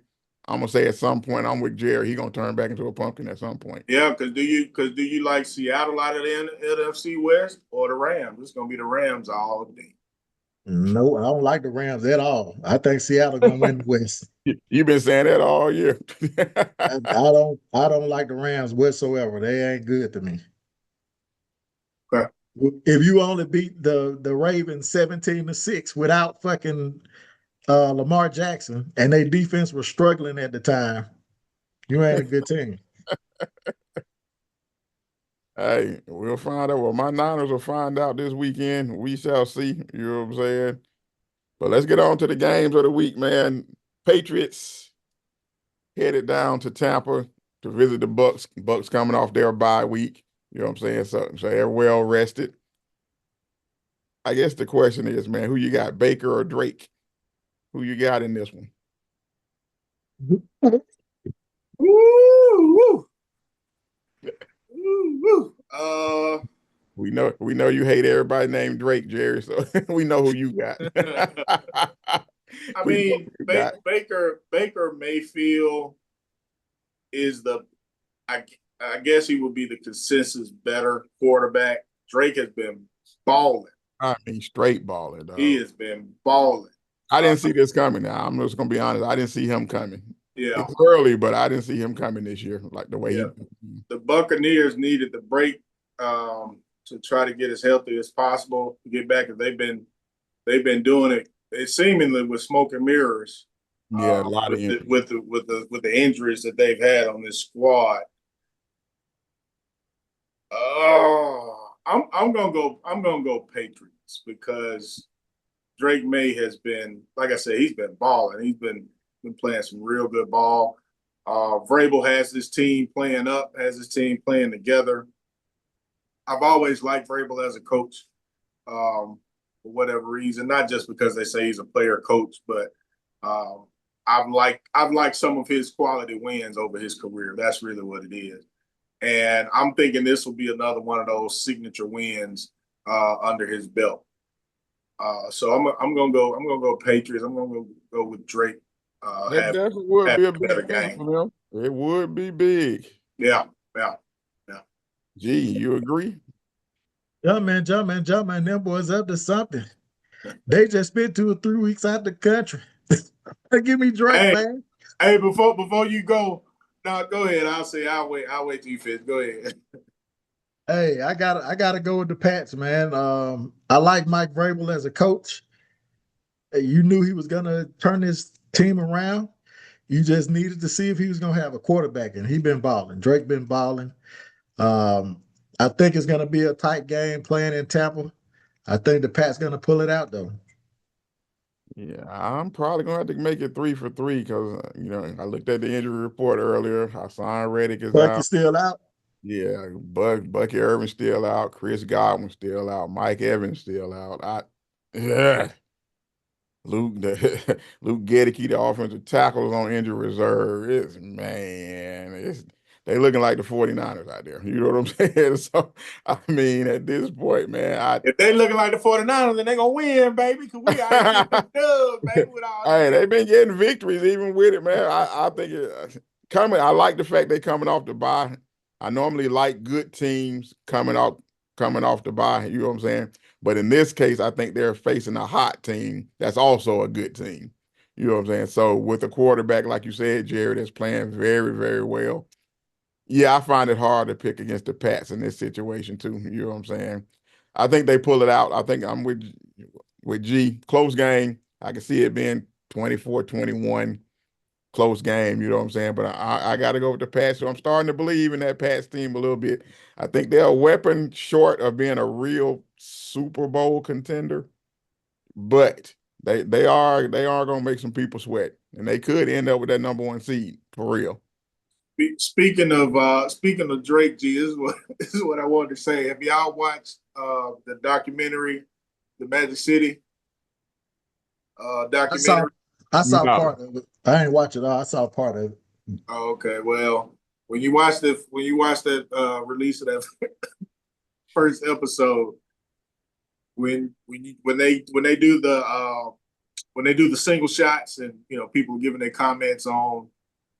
I'm gonna say at some point I'm with Jerry. He gonna turn back into a pumpkin at some point. Yeah, because do you like Seattle out of the NFC West or the Rams? It's gonna be the Rams all day. No, I don't like the Rams at all. I think Seattle gonna win the West. You've been saying that all year. I don't like the Rams whatsoever. They ain't good to me. Okay. If you only beat the Ravens 17-6 without fucking Lamar Jackson, and their defense was struggling at the time, you ain't a good team. Hey, we'll find out. Well, my Niners will find out this weekend. We shall see. You know what I'm saying? But let's get on to the games of the week, man. Patriots headed down to Tampa to visit the Bucks. Bucks coming off their bye week. You know what I'm saying? So they're well rested. I guess the question is, man, who you got, Baker or Drake? Who you got in this one? Woo, woo. Woo, woo. We know you hate everybody named Drake, Jerry, so we know who you got. I mean, Baker Mayfield is I guess he would be the consensus better quarterback. Drake has been balling. I mean, straight balling, dog. He has been balling. I didn't see this coming. Now I'm just gonna be honest. I didn't see him coming. Yeah, it's early, but I didn't see him coming this year like the way he. The Buccaneers needed the break to try to get as healthy as possible to get back. They've been doing it seemingly with smoke and mirrors. Yeah, a lot of injuries. with the injuries that they've had on this squad. I'm gonna go Patriots because Drake May has been, like I said, he's been balling. He's been playing some real good ball. Vrabel has his team playing together. I've always liked Vrabel as a coach, for whatever reason, not just because they say he's a player coach, but I've liked some of his quality wins over his career. That's really what it is. And I'm thinking this will be another one of those signature wins under his belt. So I'm gonna go Patriots. I'm gonna go with Drake. That definitely would be a big game for them. It would be big. Yeah. Gee, you agree? Jump man. Them boys up to something. They just spent 2 or 3 weeks out the country. Give me Drake, man. Hey, before you go, no, go ahead. I'll wait till you finish. Go ahead. Hey, I gotta go with the Pats, man. I like Mike Vrabel as a coach. You knew he was gonna turn his team around. You just needed to see if he was gonna have a quarterback, and he been balling. Drake been balling. I think it's gonna be a tight game playing in Tampa. I think the Pats gonna pull it out though. Yeah, I'm probably gonna have to make it 3 for 3 because I looked at the injury report earlier. Hassan Reddick is Bucky's out. still out. Yeah, Bucky Irvin still out. Chris Godwin still out. Mike Evans still out. Luke Gedeke, the offensive tackle, is on injury reserve. They looking like the 49ers out there. You know what I'm saying? So, I mean, at this point, man, if they looking like the 49ers, then they gonna win, baby, because we out here getting dubs, baby, with all hey, they've been getting victories even with it, man. I think I like the fact they coming off the bye. I normally like good teams coming off the bye, you know what I'm saying? But in this case, I think they're facing a hot team that's also a good team. You know what I'm saying? So with a quarterback, like you said, Jerry, that's playing very, very well. Yeah, I find it hard to pick against the Pats in this situation too. You know what I'm saying? I think they pull it out. I think I'm with G. Close game. I can see it being 24-21. Close game, you know what I'm saying? But I got to go with the Pats. So I'm starting to believe in that Pats team a little bit. I think they're a weapon short of being a real Super Bowl contender, but they are going to make some people sweat, and they could end up with that #1 seed for real. Speaking of Drake, G, this is what I wanted to say. Have y'all watched the documentary, The Magic City documentary? I saw part of it. I ain't watch it all. I saw part of it. Oh, okay. Well, when you watch that release of that first episode, when they do the single shots and people giving their comments on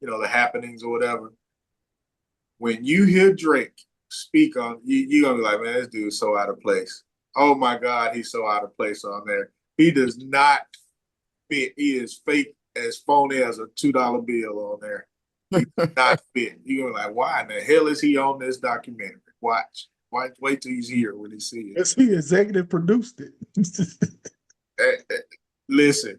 the happenings or whatever. When you hear Drake speak on, you're gonna be like, man, this dude's so out of place. Oh my God, he's so out of place on there. He does not fit. He is fake as phony as a $2 bill on there. He does not fit. You're gonna be like, why in the hell is he on this documentary? Watch. Wait till he's here when he sees it. He executive produced it. Listen,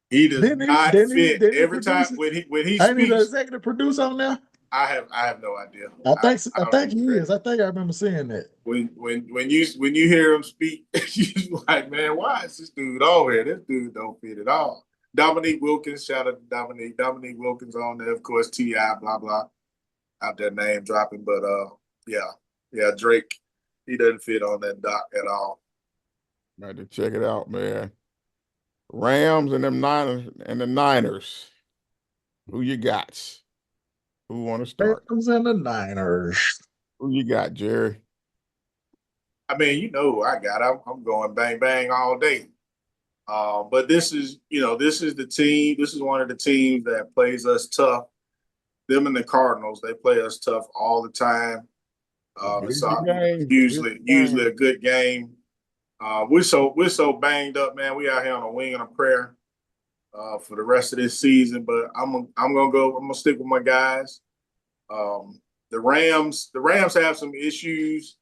he does not fit. Every time when he speaks, he the executive producer on there? I have no idea. I think he is. I think I remember seeing that. When you hear him speak, you're like, man, why is this dude over here? This dude don't fit at all. Dominique Wilkins, shout out to Dominique. Dominique Wilkins on there, of course, T.I., blah, blah. Out there name dropping. But yeah, Drake, he doesn't fit on that doc at all. Got to check it out, man. Rams and the Niners. Who you got? Who want to start? Rams and the Niners. Who you got, Jerry? I mean, you know who I got. I'm going bang bang all day. But this is the team. This is one of the teams that plays us tough. Them and the Cardinals, they play us tough all the time. It's usually a good game. We're so banged up, man. We out here on a wing and a prayer for the rest of this season. But I'm gonna stick with my guys. The Rams have some issues.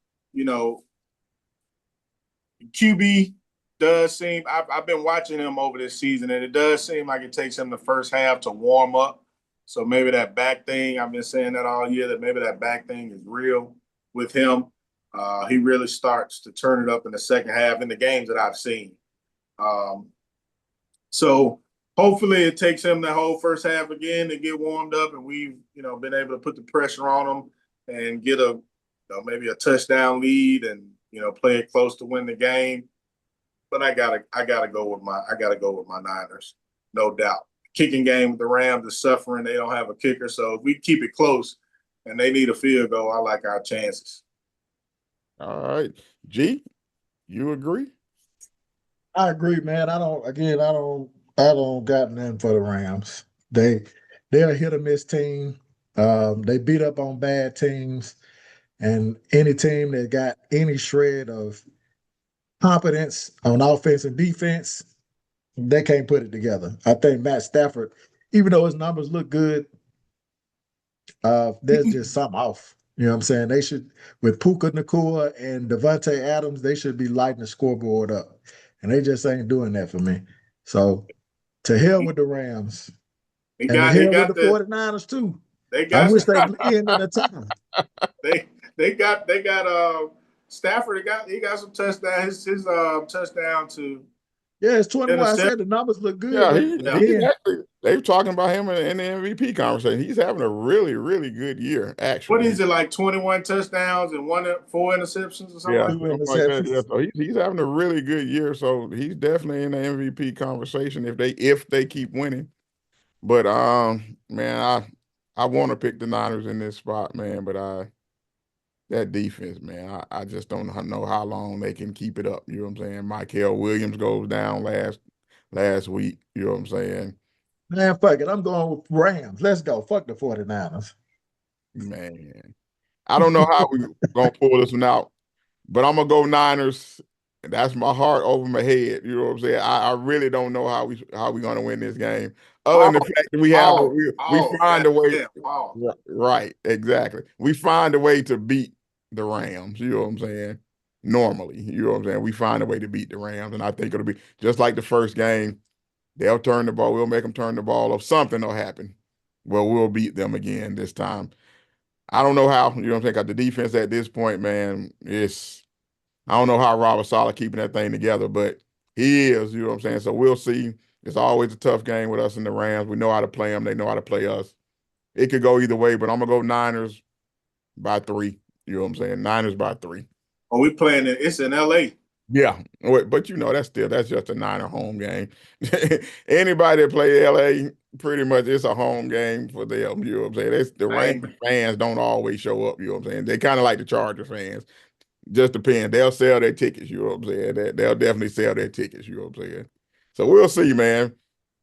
QB does seem. I've been watching him over this season, and it does seem like it takes him the first half to warm up. So maybe that back thing, I've been saying that all year, that maybe that back thing is real with him. He really starts to turn it up in the second half in the games that I've seen. So hopefully it takes him the whole first half again to get warmed up, and we've been able to put the pressure on him and get maybe a touchdown lead and play it close to win the game. But I gotta go with my Niners, no doubt. Kicking game with the Rams is suffering. They don't have a kicker, so if we keep it close and they need a field goal, I like our chances. All right. G, you agree? I agree, man. I don't got nothing for the Rams. They're a hit or miss team. They beat up on bad teams, and any team that got any shred of competence on offense and defense, they can't put it together. I think Matt Stafford, even though his numbers look good, there's just something off. You know what I'm saying? They should, with Puka Nacua and Devontae Adams, they should be lighting the scoreboard up. And they just ain't doing that for me. So to hell with the Rams. And to hell with the 49ers too. I wish they ended the time. They got Stafford, he got some touchdowns. His touchdown to it's 21. I said the numbers look good. Yeah, they're talking about him in the MVP conversation. He's having a really, really good year, actually. What is it, like 21 touchdowns and 4 interceptions or something? Yeah, something like that. Yeah, so he's having a really good year. So he's definitely in the MVP conversation if they keep winning. But man, I want to pick the Niners in this spot, man. But that defense, man, I just don't know how long they can keep it up. You know what I'm saying? Michael Williams goes down last week. You know what I'm saying? Man, fuck it. I'm going with Rams. Let's go. Fuck the 49ers. Man, I don't know how we're going to pull this one out, but I'm going to go Niners. That's my heart over my head. You know what I'm saying? I really don't know how we're going to win this game. Other than the fact that we find a way. Yeah, right, exactly. We find a way to beat the Rams. You know what I'm saying? Normally, you know what I'm saying? We find a way to beat the Rams, and I think it'll be just like the first game. They'll turn the ball. We'll make them turn the ball off. Something will happen. Well, we'll beat them again this time. I don't know how. You know what I'm saying? Because the defense at this point, man, I don't know how Robert Saleh keeping that thing together, but he is. You know what I'm saying? So we'll see. It's always a tough game with us and the Rams. We know how to play them. They know how to play us. It could go either way, but I'm going to go Niners by 3. You know what I'm saying? Niners by 3. Oh, we playing it. It's in L.A. Yeah, but that's just a Niner home game. Anybody that play L.A., pretty much it's a home game for them. You know what I'm saying? The Rams fans don't always show up. You know what I'm saying? They kind of like the Charger fans. Just depends. They'll sell their tickets. You know what I'm saying? They'll definitely sell their tickets. You know what I'm saying? So we'll see, man.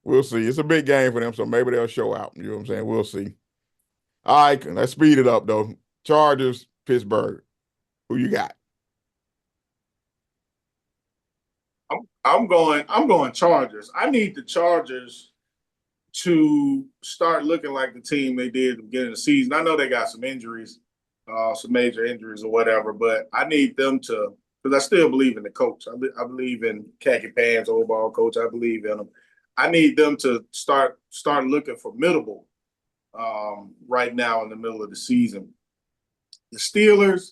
We'll see. It's a big game for them, so maybe they'll show out. You know what I'm saying? We'll see. All right, let's speed it up though. Chargers, Pittsburgh. Who you got? I'm going Chargers. I need the Chargers to start looking like the team they did at the beginning of the season. I know they got some injuries, some major injuries or whatever, but I need them to, because I still believe in the coach. I believe in Khaki Pants, old ball coach. I believe in them. I need them to start looking formidable right now in the middle of the season. The Steelers,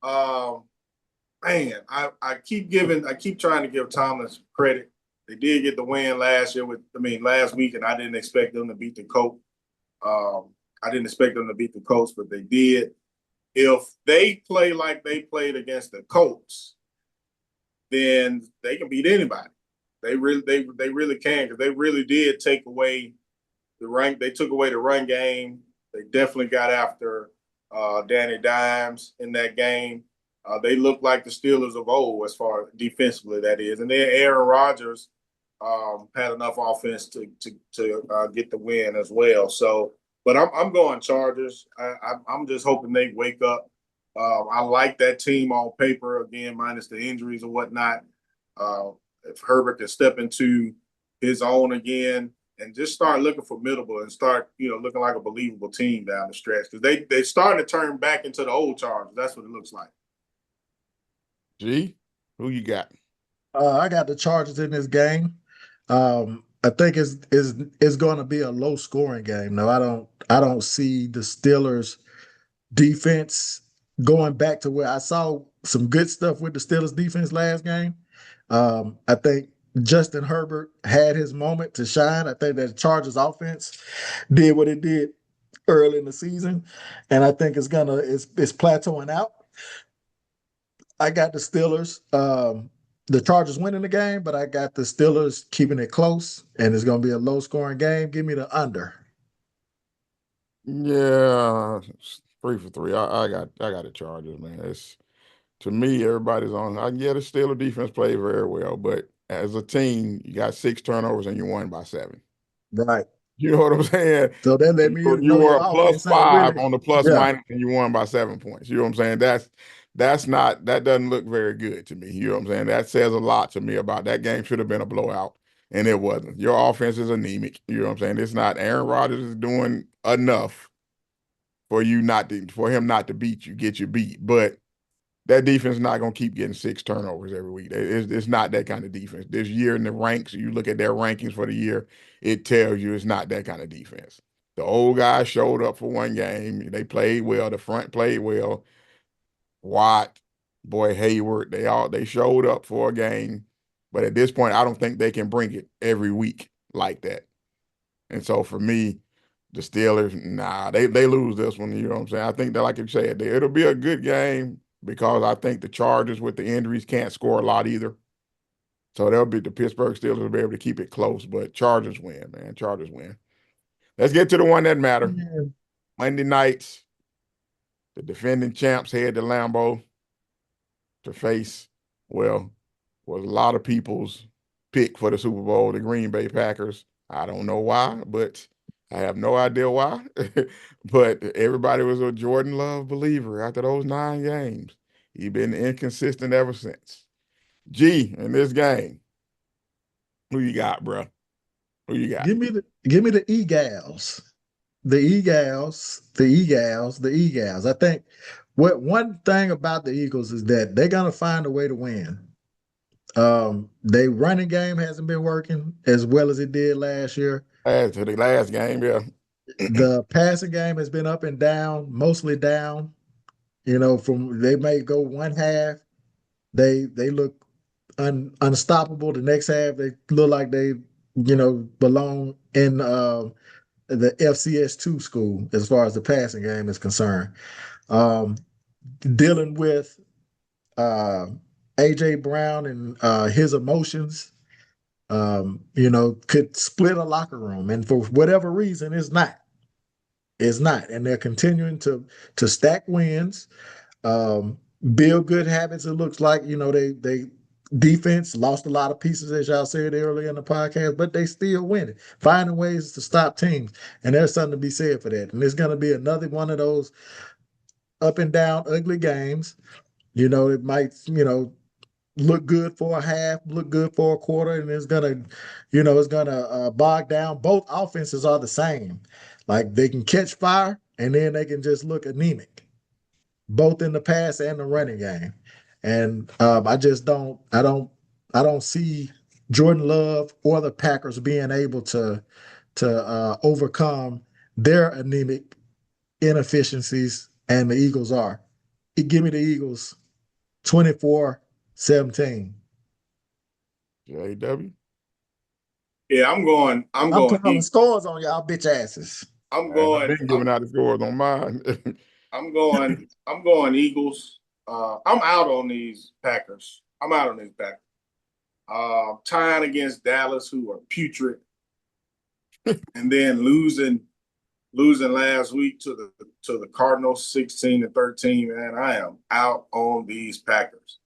man, I keep trying to give Thomas credit. They did get the win last week, and I didn't expect them to beat the Colts. I didn't expect them to beat the Colts, but they did. If they play like they played against the Colts, then they can beat anybody. They really can, because they really did take away the run. They took away the run game. They definitely got after Danny Dimes in that game. They look like the Steelers of old as far as defensively, that is. And then Aaron Rodgers had enough offense to get the win as well. So, but I'm going Chargers. I'm just hoping they wake up. I like that team on paper, again, minus the injuries and whatnot. If Herbert can step into his own again and just start looking formidable and start, looking like a believable team down the stretch, because they starting to turn back into the old Chargers. That's what it looks like. G, who you got? I got the Chargers in this game. I think it's going to be a low scoring game. No, I don't see the Steelers defense going back to where I saw some good stuff with the Steelers defense last game. I think Justin Herbert had his moment to shine. I think that the Chargers offense did what it did early in the season, and I think it's plateauing out. I got the Steelers. The Chargers winning the game, but I got the Steelers keeping it close, and it's going to be a low-scoring game. Give me the under. Yeah, 3 for 3. I got the Chargers, man. It's, to me, everybody's on. The Steelers defense played very well, but as a team, you got 6 turnovers and you won by 7. Right. You know what I'm saying? So that let me You know were your a offense ain't +5 really. on the plus Yeah. minus, and you won by 7 points. You know what I'm saying? That doesn't look very good to me. You know what I'm saying? That says a lot to me about that game. Should have been a blowout, and it wasn't. Your offense is anemic. You know what I'm saying? It's not. Aaron Rodgers is doing enough for him not to beat you, get you beat. But that defense is not going to keep getting 6 turnovers every week. It's not that kind of defense. This year in the ranks, you look at their rankings for the year, it tells you it's not that kind of defense. The old guys showed up for one game. They played well. The front played well. Watt, boy Hayward, they showed up for a game. But at this point, I don't think they can bring it every week like that. And so for me, the Steelers, they lose this one. You know what I'm saying? I think that, like you said, it'll be a good game because I think the Chargers with the injuries can't score a lot either. So the Pittsburgh Steelers will be able to keep it close, but Chargers win, man. Chargers win. Let's get to the one that matter. Yeah. Monday nights, the defending champs head to Lambeau to face, was a lot of people's pick for the Super Bowl, the Green Bay Packers. I don't know why, but I have no idea why. But everybody was a Jordan Love believer after those 9 games. He's been inconsistent ever since. G, in this game, who you got, bro? Who you got? Give me the E-Gals. The E-Gals, the E-Gals, the E-Gals. I think one thing about the Eagles is that they're gonna find a way to win. Their running game hasn't been working as well as it did last year. To the last game, yeah. The passing game has been up and down, mostly down. From they may go one half, they look unstoppable. The next half, they look like they belong in the FCS2 school as far as the passing game is concerned. Dealing with AJ Brown and his emotions, could split a locker room, and for whatever reason, it's not. It's not, and they're continuing to stack wins, build good habits. It looks like they defense lost a lot of pieces, as y'all said earlier in the podcast, but they still winning, finding ways to stop teams. And there's something to be said for that. And it's going to be another one of those up and down, ugly games. It might, look good for a half, look good for a quarter, and it's gonna bog down. Both offenses are the same. Like they can catch fire, and then they can just look anemic, both in the pass and the running game. And I don't see Jordan Love or the Packers being able to overcome their anemic inefficiencies, and the Eagles are. Give me the Eagles 24-17. JW. Yeah, I'm going calling scores on y'all bitch asses. I'm going. I've been giving out the scores on mine. I'm going Eagles. I'm out on these Packers. Tying against Dallas, who are putrid, and then losing last week to the Cardinals 16-13. Man, I am out on these Packers.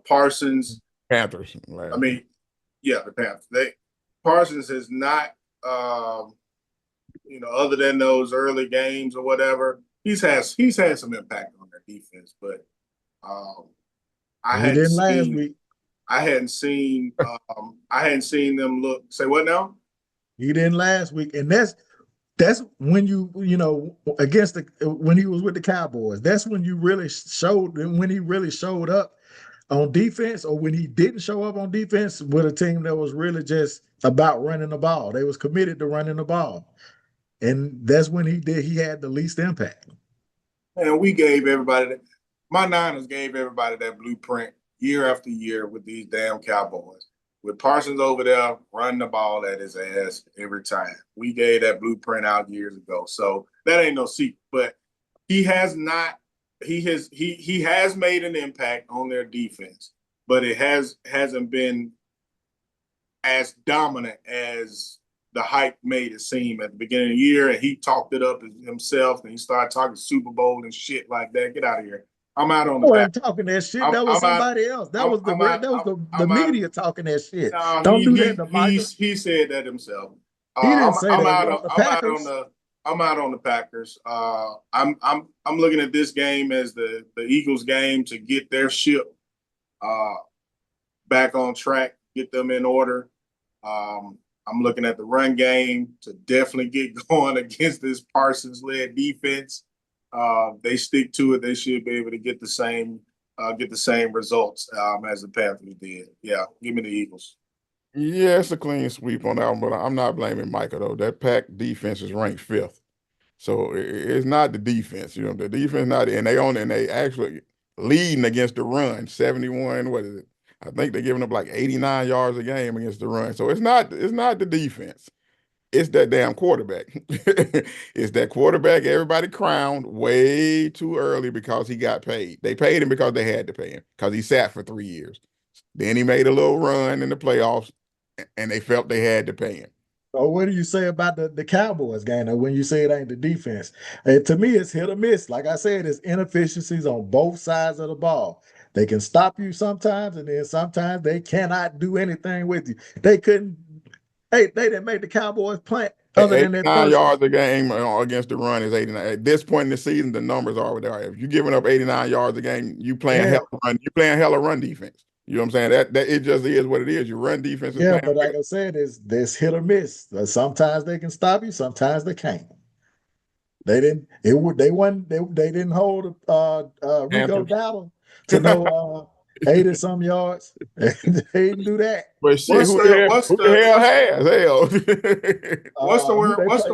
Parsons. Panthers. I mean, yeah, the Panthers. Parsons has not, other than those early games or whatever, he's had some impact on their defense. But I hadn't seen them look. Say what now? He didn't last week, and that's when when he was with the Cowboys. That's when he really showed up on defense, or when he didn't show up on defense with a team that was really just about running the ball. They was committed to running the ball. And that's when he had the least impact. And my Niners gave everybody that blueprint year after year with these damn Cowboys. With Parsons over there running the ball at his ass every time. We gave that blueprint out years ago. So that ain't no secret. But he has made an impact on their defense, but it hasn't been as dominant as the hype made it seem at the beginning of the year. And he talked it up himself, and he started talking Super Bowl and shit like that. Get out of here. I'm out on the back. Talking that shit. That was somebody else. That was the media talking that shit. No, Don't do that to Michael. He said that himself. He didn't say that. I'm out on the Packers. I'm looking at this game as the Eagles game to get their ship back on track, get them in order. I'm looking at the run game to definitely get going against this Parsons-led defense. They stick to it. They should be able to get the same results as the Panthers did. Yeah, give me the Eagles. Yeah, it's a clean sweep on that one, but I'm not blaming Micah though. That Pack defense is ranked 5th, so it's not the defense. The defense not, and they actually leading against the run 71. What is it? I think they're giving up like 89 yards a game against the run. So it's not the defense. It's that damn quarterback. It's that quarterback everybody crowned way too early because he got paid. They paid him because they had to pay him because he sat for 3 years. Then he made a little run in the playoffs, and they felt they had to pay him. So what do you say about the Cowboys game when you say it ain't the defense? To me, it's hit or miss. Like I said, it's inefficiencies on both sides of the ball. They can stop you sometimes, and then sometimes they cannot do anything with you. They couldn't. Hey, they didn't make the Cowboys play other than that 89 yards a game against the run is 89. At this point in the season, the numbers are what they are. If you're giving up 89 yards a game, you playing hella run defense. You know what I'm saying? That it just is what it is. Your run defense is but like I said, there's hit or miss. Sometimes they can stop you, sometimes they can't. They didn't hold Rico Dowdle to no 80-some yards. They didn't do that. But shit, who the hell has? What's the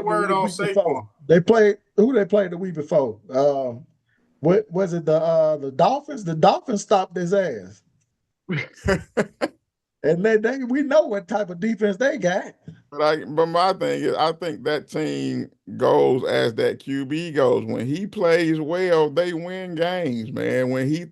word on Saquon? They played the week before. What was it? The Dolphins? The Dolphins stopped his ass. And we know what type of defense they got. But my thing is, I think that team goes as that QB goes. When he plays well, they win games, man. When he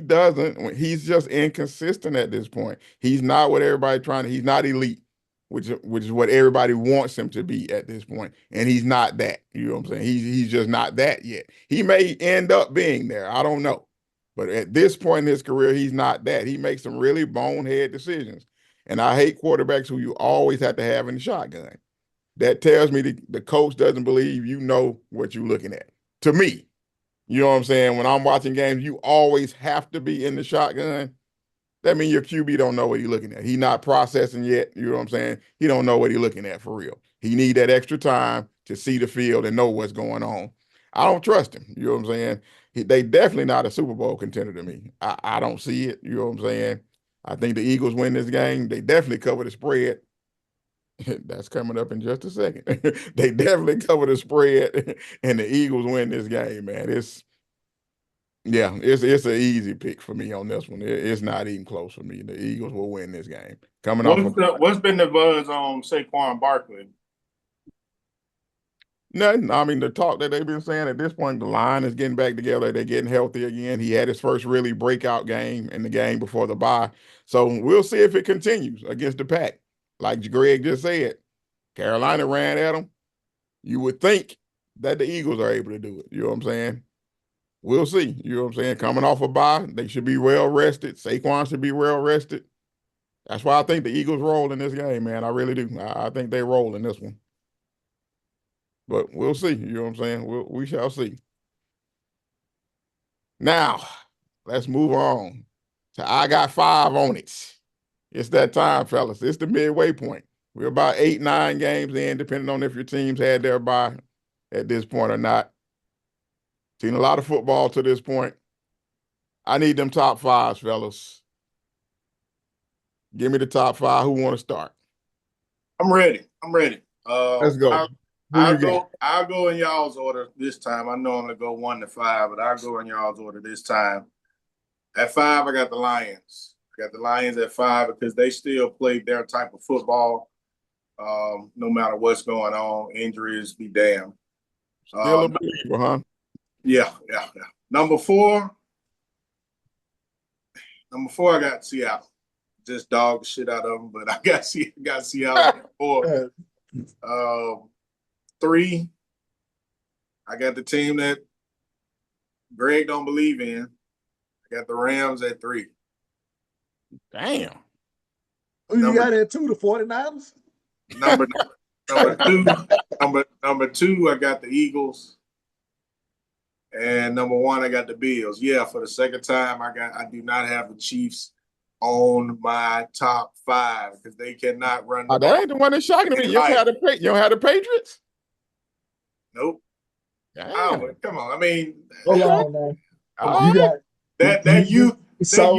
doesn't, he's just inconsistent at this point. He's not what everybody he's not elite, which is what everybody wants him to be at this point. And he's not that. You know what I'm saying? He's just not that yet. He may end up being there. I don't know. But at this point in his career, he's not that. He makes some really bonehead decisions. And I hate quarterbacks who you always have to have in the shotgun. That tells me the coach doesn't believe you know what you're looking at. To me, you know what I'm saying? When I'm watching games, you always have to be in the shotgun. That means your QB don't know what he's looking at. He's not processing yet. You know what I'm saying? He don't know what he's looking at for real. He need that extra time to see the field and know what's going on. I don't trust him. You know what I'm saying? They definitely not a Super Bowl contender to me. I don't see it. You know what I'm saying? I think the Eagles win this game. They definitely cover the spread. That's coming up in just a second. They definitely cover the spread, and the Eagles win this game, man. It's an easy pick for me on this one. It's not even close for me. The Eagles will win this game. What's been the buzz on Saquon Barkley? Nothing. I mean, the talk that they've been saying at this point, the line is getting back together. They're getting healthy again. He had his first really breakout game in the game before the bye. So we'll see if it continues against the Pack. Like Greg just said, Carolina ran at them. You would think that the Eagles are able to do it. You know what I'm saying? We'll see. You know what I'm saying? Coming off a bye, they should be well rested. Saquon should be well rested. That's why I think the Eagles roll in this game, man. I really do. I think they roll in this one. But we'll see. You know what I'm saying? We shall see. Now, let's move on to I got 5 on it. It's that time, fellas. It's the midway point. We're about 8, 9 games in, depending on if your teams had their bye at this point or not. Seen a lot of football to this point. I need them top 5s, fellas. Give me the top 5. Who want to start? I'm ready. Let's go. I'll go in y'all's order this time. I normally go 1 to 5, but I'll go in y'all's order this time. At 5, I got the Lions. I got the Lions at 5 because they still play their type of football. No matter what's going on, injuries be damned. Still a believer, huh? Yeah. Number 4, I got Seattle. Just dog the shit out of them, but I got Seattle at 4. 3, I got the team that Greg don't believe in. I got the Rams at 3. Damn. Who you got at 2? The 49ers? Number 2, I got the Eagles. And number 1, I got the Bills. Yeah, for the second time, I do not have the Chiefs on my top 5 because they cannot run the ball. That ain't the one that's shocking to me. You don't have the Patriots? Nope. Oh, come on. I mean, hold on, man. You got that youth. So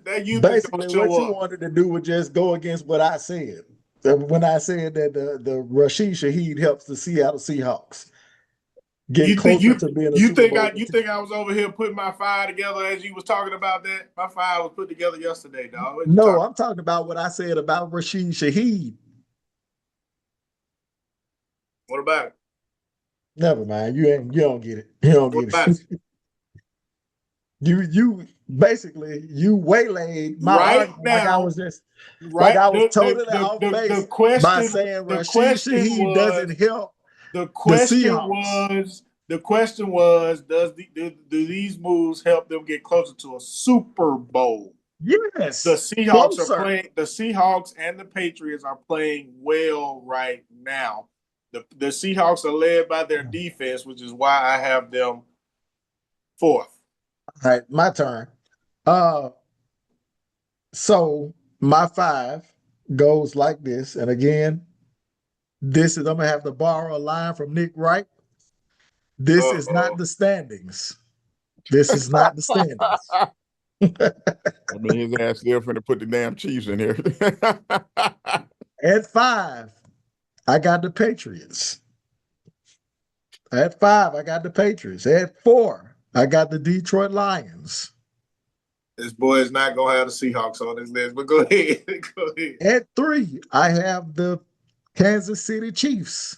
that youth basically, is what you up. wanted to do was just go against what I said. When I said that the Rashid Shaheed helps the Seattle Seahawks get closer to being a Super Bowl. You think I was over here putting my 5 together as you was talking about that? My 5 was put together yesterday, dog. No, I'm talking about what I said about Rashid Shaheed. What about it? Never mind. You don't get it. You don't get it. You basically waylaid my argument now, like I was just like I was totally off base by saying Rashid Shaheed doesn't help the question was, do these moves help them get closer to a Super Bowl? Yes. The Seahawks are playing. The Seahawks and the Patriots are playing well right now. The Seahawks are led by their defense, which is why I have them 4th. All right, my turn. So my 5 goes like this, and again, I'm gonna have to borrow a line from Nick Wright. This is not the standings. This is not the standings. I mean, his ass still finna put the damn Chiefs in here. At 5, I got the Patriots. At 5, I got the Patriots. At 4, I got the Detroit Lions. This boy is not going to have the Seahawks on his list, but go ahead. At 3, I have the Kansas City Chiefs.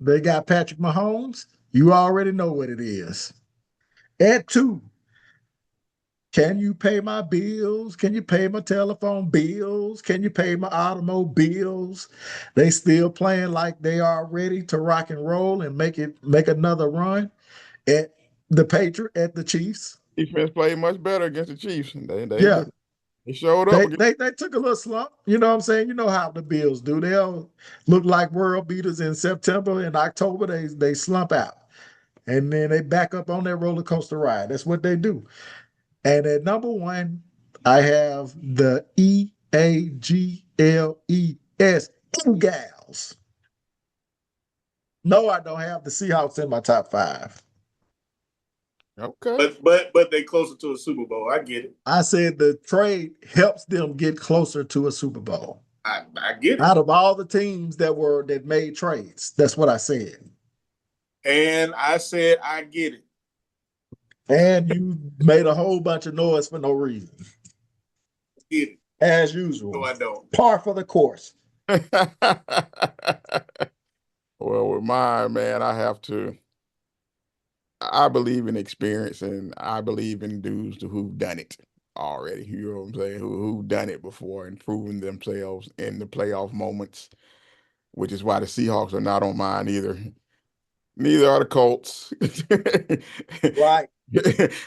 They got Patrick Mahomes. You already know what it is. At 2, can you pay my bills? Can you pay my telephone bills? Can you pay my automobiles? They still playing like they are ready to rock and roll and make another run. At the Chiefs. Defense played much better against the Chiefs. Yeah. They showed up. They took a little slump. You know what I'm saying? You know how the Bills do. They'll look like world beaters in September. In October, they slump out. And then they back up on that roller coaster ride. That's what they do. And at number 1, I have the EAGLES Gals. No, I don't have the Seahawks in my top 5. Okay. But they closer to a Super Bowl. I get it. I said the trade helps them get closer to a Super Bowl. I get it. Out of all the teams that made trades, that's what I said. And I said I get it. And you made a whole bunch of noise for no reason. Get it. As usual. No, I don't. Par for the course. Well, with mine, man, I believe in experience, and I believe in dudes who've done it already. You know what I'm saying? Who've done it before and proven themselves in the playoff moments, which is why the Seahawks are not on mine either. Neither are the Colts. Right.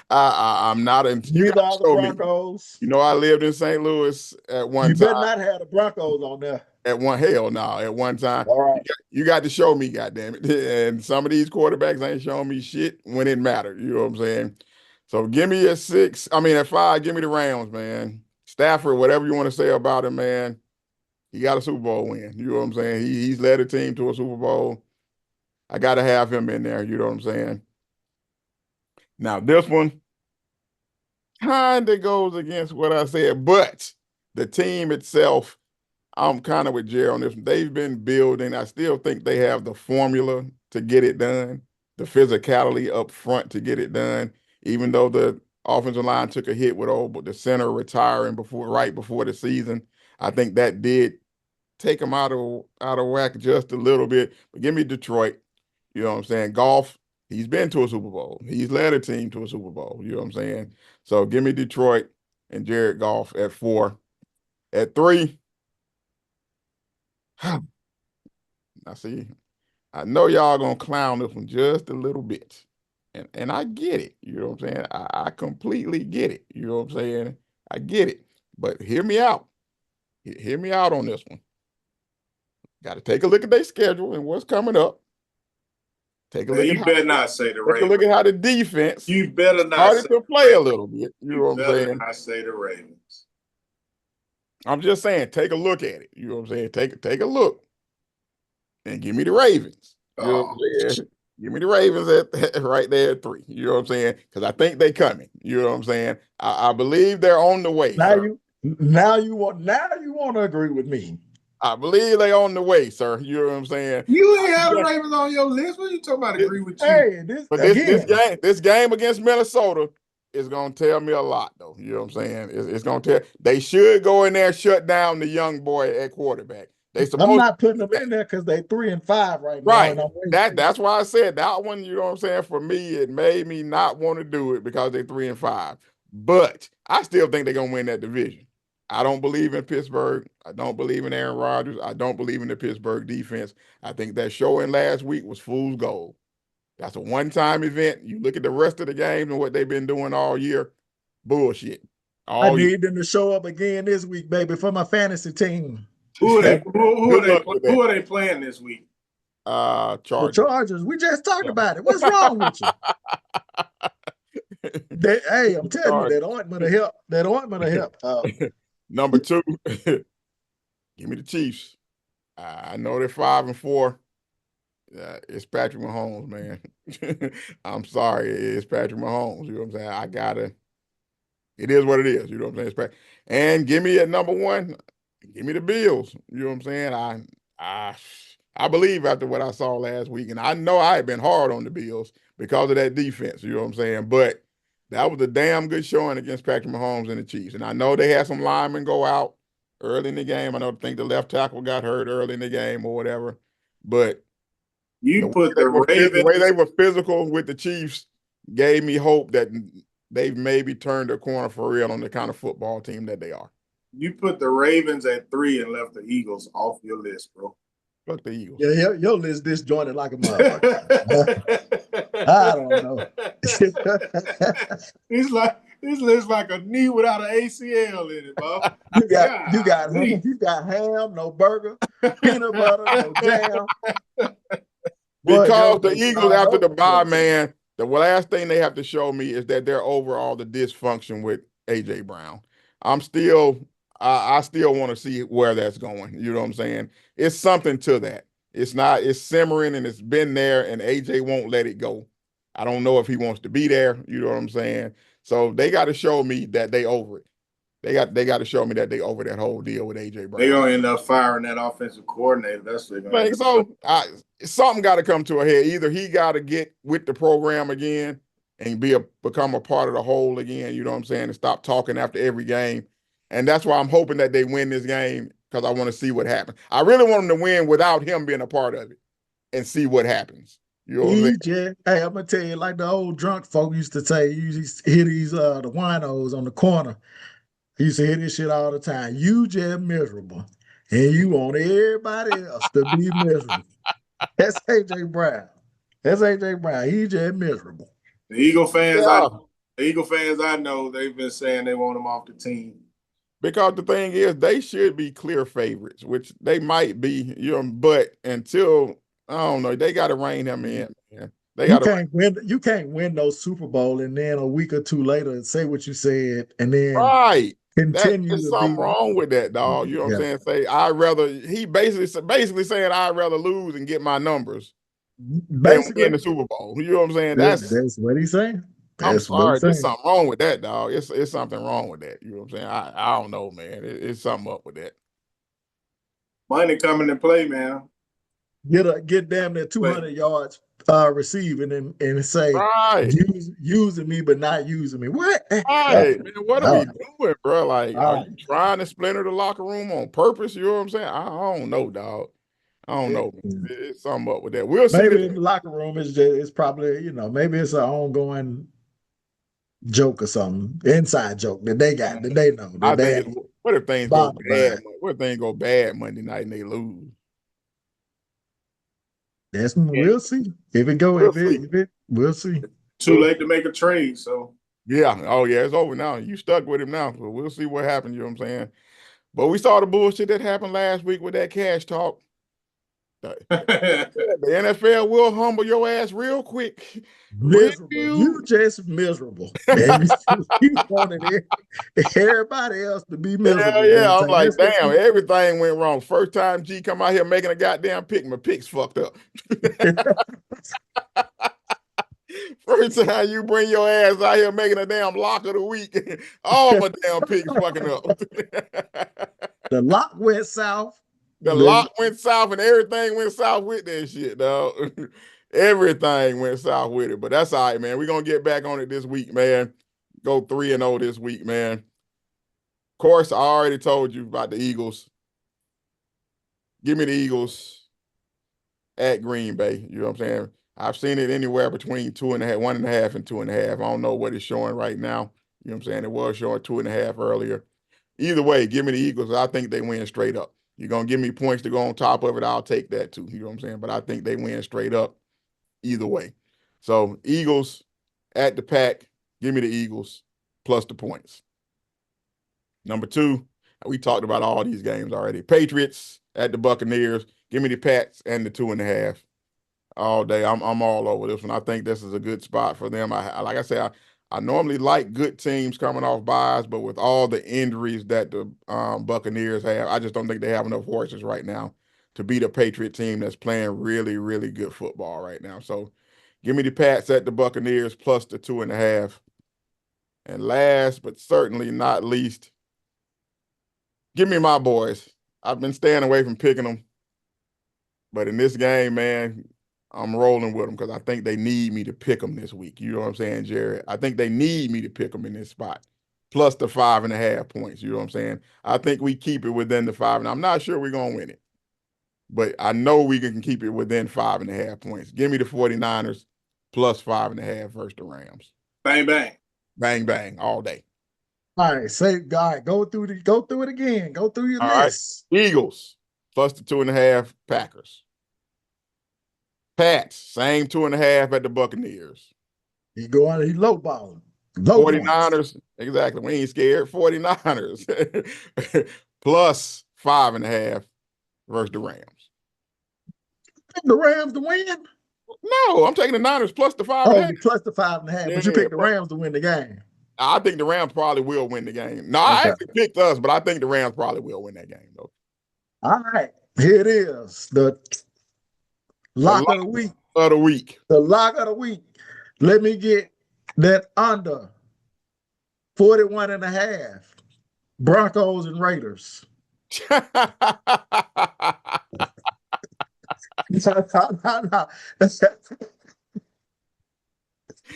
I'm not in. Neither are the Broncos. You know, I lived in St. Louis at one time. You better not have the Broncos on there. At one time. All right. You got to show me, goddammit. And some of these quarterbacks ain't showing me shit when it mattered. You know what I'm saying? So give me at 5, give me the Rams, man. Stafford, whatever you want to say about him, man, he got a Super Bowl win. You know what I'm saying? He's led a team to a Super Bowl. I got to have him in there. You know what I'm saying? Now, this one kind of goes against what I said, but the team itself, I'm kind of with Jerry on this one. They've been building. I still think they have the formula to get it done, the physicality up front to get it done, even though the offensive line took a hit with the center retiring right before the season. I think that did take them out of whack just a little bit. But give me Detroit. You know what I'm saying? Goff, he's been to a Super Bowl. He's led a team to a Super Bowl. You know what I'm saying? So give me Detroit and Jared Goff at 4. At 3, I know y'all gonna clown this one just a little bit. And I get it. You know what I'm saying? I completely get it. You know what I'm saying? I get it. But hear me out. Hear me out on this one. Got to take a look at their schedule and what's coming up. Take a look. You better not say the Ravens. Take a look at how the defense. You better not started to play a little bit. You know what I'm saying? You better not say the Ravens. I'm just saying, take a look at it. You know what I'm saying? Take a look, and give me the Ravens. You know what I'm saying? Give me the Ravens at right there at 3. You know what I'm saying? Because I think they coming. You know what I'm saying? I believe they're on the way. Now you want to agree with me. I believe they on the way, sir. You know what I'm saying? You ain't have the Ravens on your list. What are you talking about? Agree with you? Hey, this game against Minnesota is gonna tell me a lot, though. You know what I'm saying? It's gonna tell. They should go in there, shut down the young boy at quarterback. I'm not putting them in there because they 3-5 right now. Right. That's why I said that one. You know what I'm saying? For me, it made me not want to do it because they're 3-5. But I still think they're gonna win that division. I don't believe in Pittsburgh. I don't believe in Aaron Rodgers. I don't believe in the Pittsburgh defense. I think that showing last week was fool's gold. That's a one-time event. You look at the rest of the games and what they've been doing all year, bullshit. I need them to show up again this week, baby, for my fantasy team. Who are they playing this week? Chargers. The Chargers. We just talked about it. What's wrong with you? Hey, I'm telling you, that ointment will help. That ointment will help. Number 2, give me the Chiefs. I know they're 5-4. It's Patrick Mahomes, man. I'm sorry, it's Patrick Mahomes. You know what I'm saying? It is what it is. You know what I'm saying? And give me at number 1, give me the Bills. You know what I'm saying? I believe after what I saw last week, and I know I had been hard on the Bills because of that defense. You know what I'm saying? But that was a damn good showing against Patrick Mahomes and the Chiefs. And I know they had some linemen go out early in the game. I think the left tackle got hurt early in the game or whatever. But the way they were physical with the Chiefs gave me hope that they've maybe turned a corner for real on the kind of football team that they are. You put the Ravens at 3 and left the Eagles off your list, bro. Fuck the Eagles. Yeah, your list disjointed like a motherfucker. I don't know. This looks like a knee without an ACL in it, Bob. You got ham, no burger, peanut butter, no jam. Because the Eagles, after the bye, man, the last thing they have to show me is that they're over all the dysfunction with AJ Brown. I still want to see where that's going. You know what I'm saying? It's something to that. It's simmering and it's been there, and AJ won't let it go. I don't know if he wants to be there. You know what I'm saying? So they got to show me that they over it. They got to show me that they over that whole deal with AJ Brown. They're gonna end up firing that offensive coordinator. That's what they're gonna think so. Something got to come to a head. Either he got to get with the program again and become a part of the whole again. You know what I'm saying? And stop talking after every game. And that's why I'm hoping that they win this game, because I want to see what happens. I really want them to win without him being a part of it and see what happens. You know what I'm saying? Hey, I'm gonna tell you, like the old drunk folk used to say, you used to hear these the winos on the corner. He used to hear this shit all the time. You just miserable. And you want everybody else to be miserable. That's AJ Brown. He just miserable. The Eagle fans I know, they've been saying they want him off the team. Because the thing is, they should be clear favorites, which they might be, but until, I don't know, they got to rein him in, man. You can't win no Super Bowl and then a week or two later say what you said and then continue There's to something be wrong with that, dog. You know what I'm saying? He basically saying I'd rather lose and get my numbers than win the Super Bowl. You know what I'm saying? That's what he's saying. I'm sorry, there's something wrong with that, dog. It's something wrong with that. You know what I'm saying? I don't know, man. It's something up with that. Money coming to play, man. Get damn near 200 yards receiving and say using me but not using me. What? Man, what are we doing, bro? Like, are you trying to splinter the locker room on purpose? You know what I'm saying? I don't know, dog. I don't know. It's something up with that. We'll see. Maybe in the locker room it's probably, maybe it's an ongoing joke or something, inside joke that they got, that they know. What if things go bad? What if things go bad Monday night and they lose? We'll see. We'll see. Too late to make a trade, so. Yeah. Oh, yeah, it's over now. You stuck with him now, so we'll see what happens, you know what I'm saying? But we saw the bullshit that happened last week with that cash talk. The NFL will humble your ass real quick. Miserable. You just miserable. And you wanted everybody else to be miserable. Yeah. I'm like, damn, everything went wrong. First time G come out here making a goddamn pick, my pick's fucked up. First time you bring your ass out here making a damn lock of the week, all my damn picks fucking up. The lock went south. The lock went south and everything went south with that shit, dog. Everything went south with it. But that's all right, man. We're going to get back on it this week, man. Go 3-0 this week, man. Of course, I already told you about the Eagles. Give me the Eagles at Green Bay. You know what I'm saying? I've seen it anywhere between 1.5 and 2.5. I don't know what it's showing right now. You know what I'm saying? It was showing 2.5 earlier. Either way, give me the Eagles. I think they win straight up. You're going to give me points to go on top of it, I'll take that too. You know what I'm saying? But I think they win straight up either way. So Eagles at the Pack, give me the Eagles plus the points. Number 2, we talked about all these games already. Patriots at the Buccaneers, give me the Pats and the 2.5 all day. I'm all over this one. I think this is a good spot for them. Like I said, I normally like good teams coming off buys, but with all the injuries that the Buccaneers have, I just don't think they have enough horses right now to beat a Patriot team that's playing really, really good football right now. So give me the Pats at the Buccaneers plus the 2.5. And last but certainly not least, give me my boys. I've been staying away from picking them. But in this game, man, I'm rolling with them because I think they need me to pick them this week. You know what I'm saying, Jared? I think they need me to pick them in this spot. Plus the 5.5 points. You know what I'm saying? I think we keep it within the 5. And I'm not sure we're going to win it. But I know we can keep it within 5.5 points. Give me the 49ers plus 5.5 versus the Rams. Bang, bang. Bang, bang, all day. All right, go through it again. Go through your list. Right. Eagles plus the 2.5 Packers. Pats. Same 2.5 at the Buccaneers. He low balling. Low 49ers. points. Exactly. We ain't scared. 49ers. Plus 5.5 versus the Rams. The Rams to win? No, I'm taking the Niners plus the 5.5. Oh, plus the 5.5. Yeah, but you picked the Rams to win the game. I think the Rams probably will win the game. No, Okay. I actually picked us, but I think the Rams probably will win that game, though. All right. Here it is. The lock of the week. The lock of the week. Let me get that under 41.5. Broncos and Raiders. No.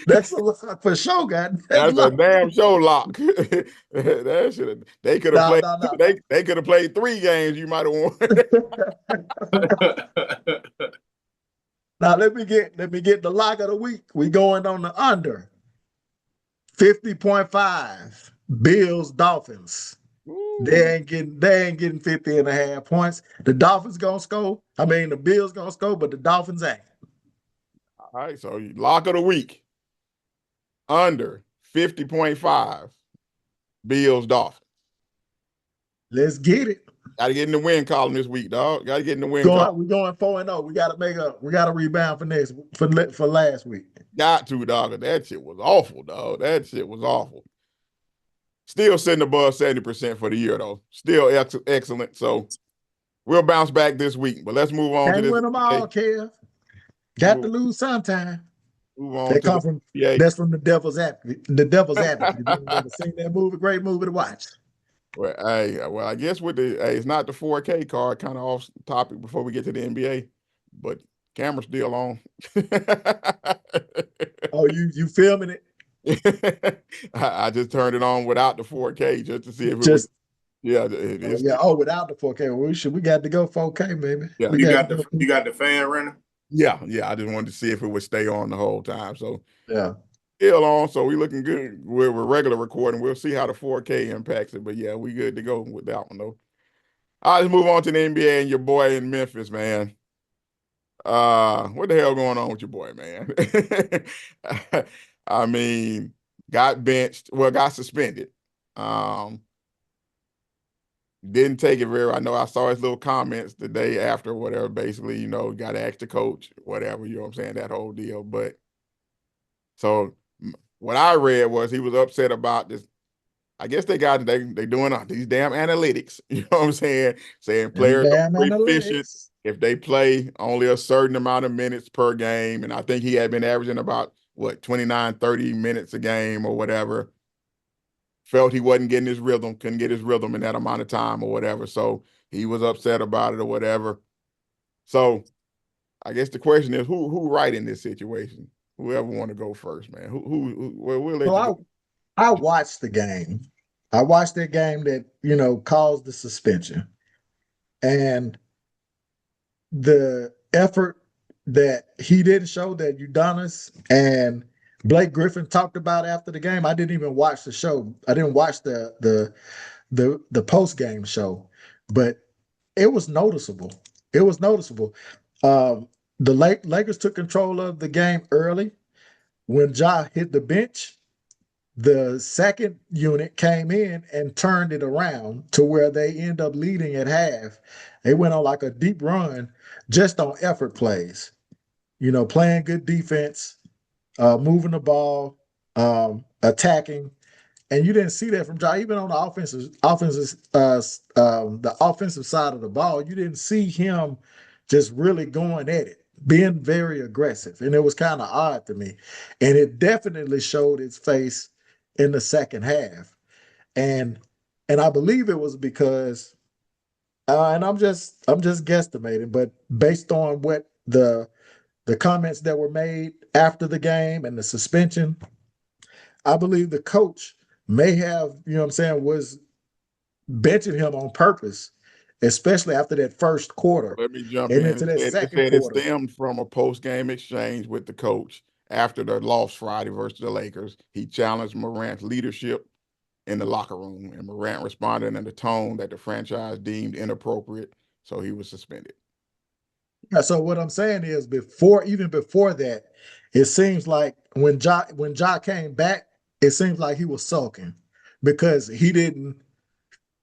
That's a lock for sure, God. That's a damn show lock. That should they could have played. No. They could have played 3 games. You might have won. Now let me get the lock of the week. We going on the under 50.5. Bills Dolphins. They ain't getting 50.5 points. The Dolphins gonna score. I mean the Bills gonna score, but the Dolphins ain't. All right, so lock of the week. Under 50.5. Bills Dolphins. Let's get it. Got to get in the win column this week, dog. Got to get in the win column. We're going 4-0. We got to make up. We got to rebound for last week. Got to, dog. That shit was awful, dog. That shit was awful. Still sitting above 70% for the year, though. Still excellent. So we'll bounce back this week. But let's move on to this. Win them all, Kev. Got to lose sometime. Move on. That's from the Devil's Advocate. The Devil's Advocate. You ever seen that movie? Great movie to watch. Well, I guess it's not the 4K card, kind of off topic before we get to the NBA, but camera's still on. Oh, you filming it? I just turned it on without the 4K just to see if it was. Yeah, it is. Yeah. Oh, without the 4K. We got to go 4K, baby. Yeah, you got the fan running. Yeah. I just wanted to see if it would stay on the whole time. So yeah. Still on, so we looking good. We're regular recording. We'll see how the 4K impacts it, but yeah, we good to go with that one though. All right, let's move on to the NBA and your boy in Memphis, man. What the hell going on with your boy, man? I mean, got benched, got suspended. Didn't take it very. I know I saw his little comments the day after, whatever. Basically, got to ask the coach, whatever. You know what I'm saying? That whole deal, but so. What I read was he was upset about this. I guess they doing these damn analytics. You know what I'm saying? Saying players are efficient if they play only a certain amount of minutes per game. And I think he had been averaging about 29, 30 minutes a game or whatever. Felt he wasn't getting his rhythm, couldn't get his rhythm in that amount of time or whatever. So he was upset about it or whatever. So I guess the question is who right in this situation? Whoever want to go first, man. We'll let you go. I watched the game. I watched that game that, caused the suspension. And the effort that he didn't show that Udonis and Blake Griffin talked about after the game. I didn't even watch the show. I didn't watch the post-game show, but it was noticeable. It was noticeable. The Lakers took control of the game early. When Ja hit the bench, the second unit came in and turned it around to where they end up leading at half. They went on like a deep run just on effort plays, playing good defense, moving the ball, attacking. And you didn't see that from Ja. Even on the offensive side of the ball, you didn't see him just really going at it, being very aggressive. And it was kind of odd to me. And it definitely showed its face in the second half. And I believe it was because, and I'm just guesstimating, but based on what the comments that were made after the game and the suspension, I believe the coach may have, was benching him on purpose, especially after that first quarter. Let me jump in. Into that second quarter. It stemmed from a post-game exchange with the coach after the loss Friday versus the Lakers. He challenged Morant's leadership in the locker room, and Morant responded in a tone that the franchise deemed inappropriate, so he was suspended. So what I'm saying is even before that, it seems like when Ja came back, it seems like he was sulking because he didn't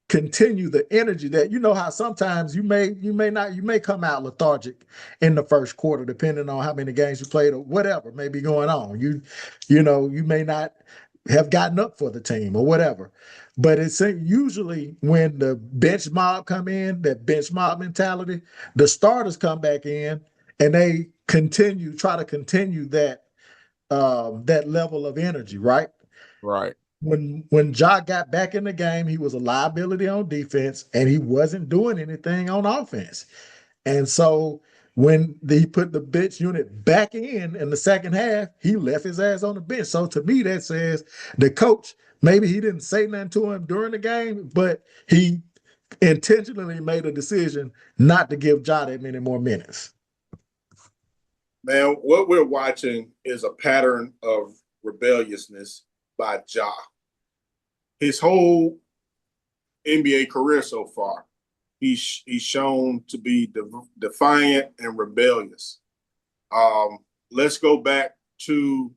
continue the energy that how sometimes you may come out lethargic in the first quarter depending on how many games you played or whatever may be going on. You may not have gotten up for the team or whatever. But it's usually when the bench mob come in, that bench mob mentality, the starters come back in and they try to continue that level of energy, right? Right. When Ja got back in the game, he was a liability on defense and he wasn't doing anything on offense. And so when he put the bench unit back in the second half, he left his ass on the bench. So to me, that says the coach, maybe he didn't say nothing to him during the game, but he intentionally made a decision not to give Ja that many more minutes. Man, what we're watching is a pattern of rebelliousness by Ja. His whole NBA career so far, he's shown to be defiant and rebellious. Let's go back to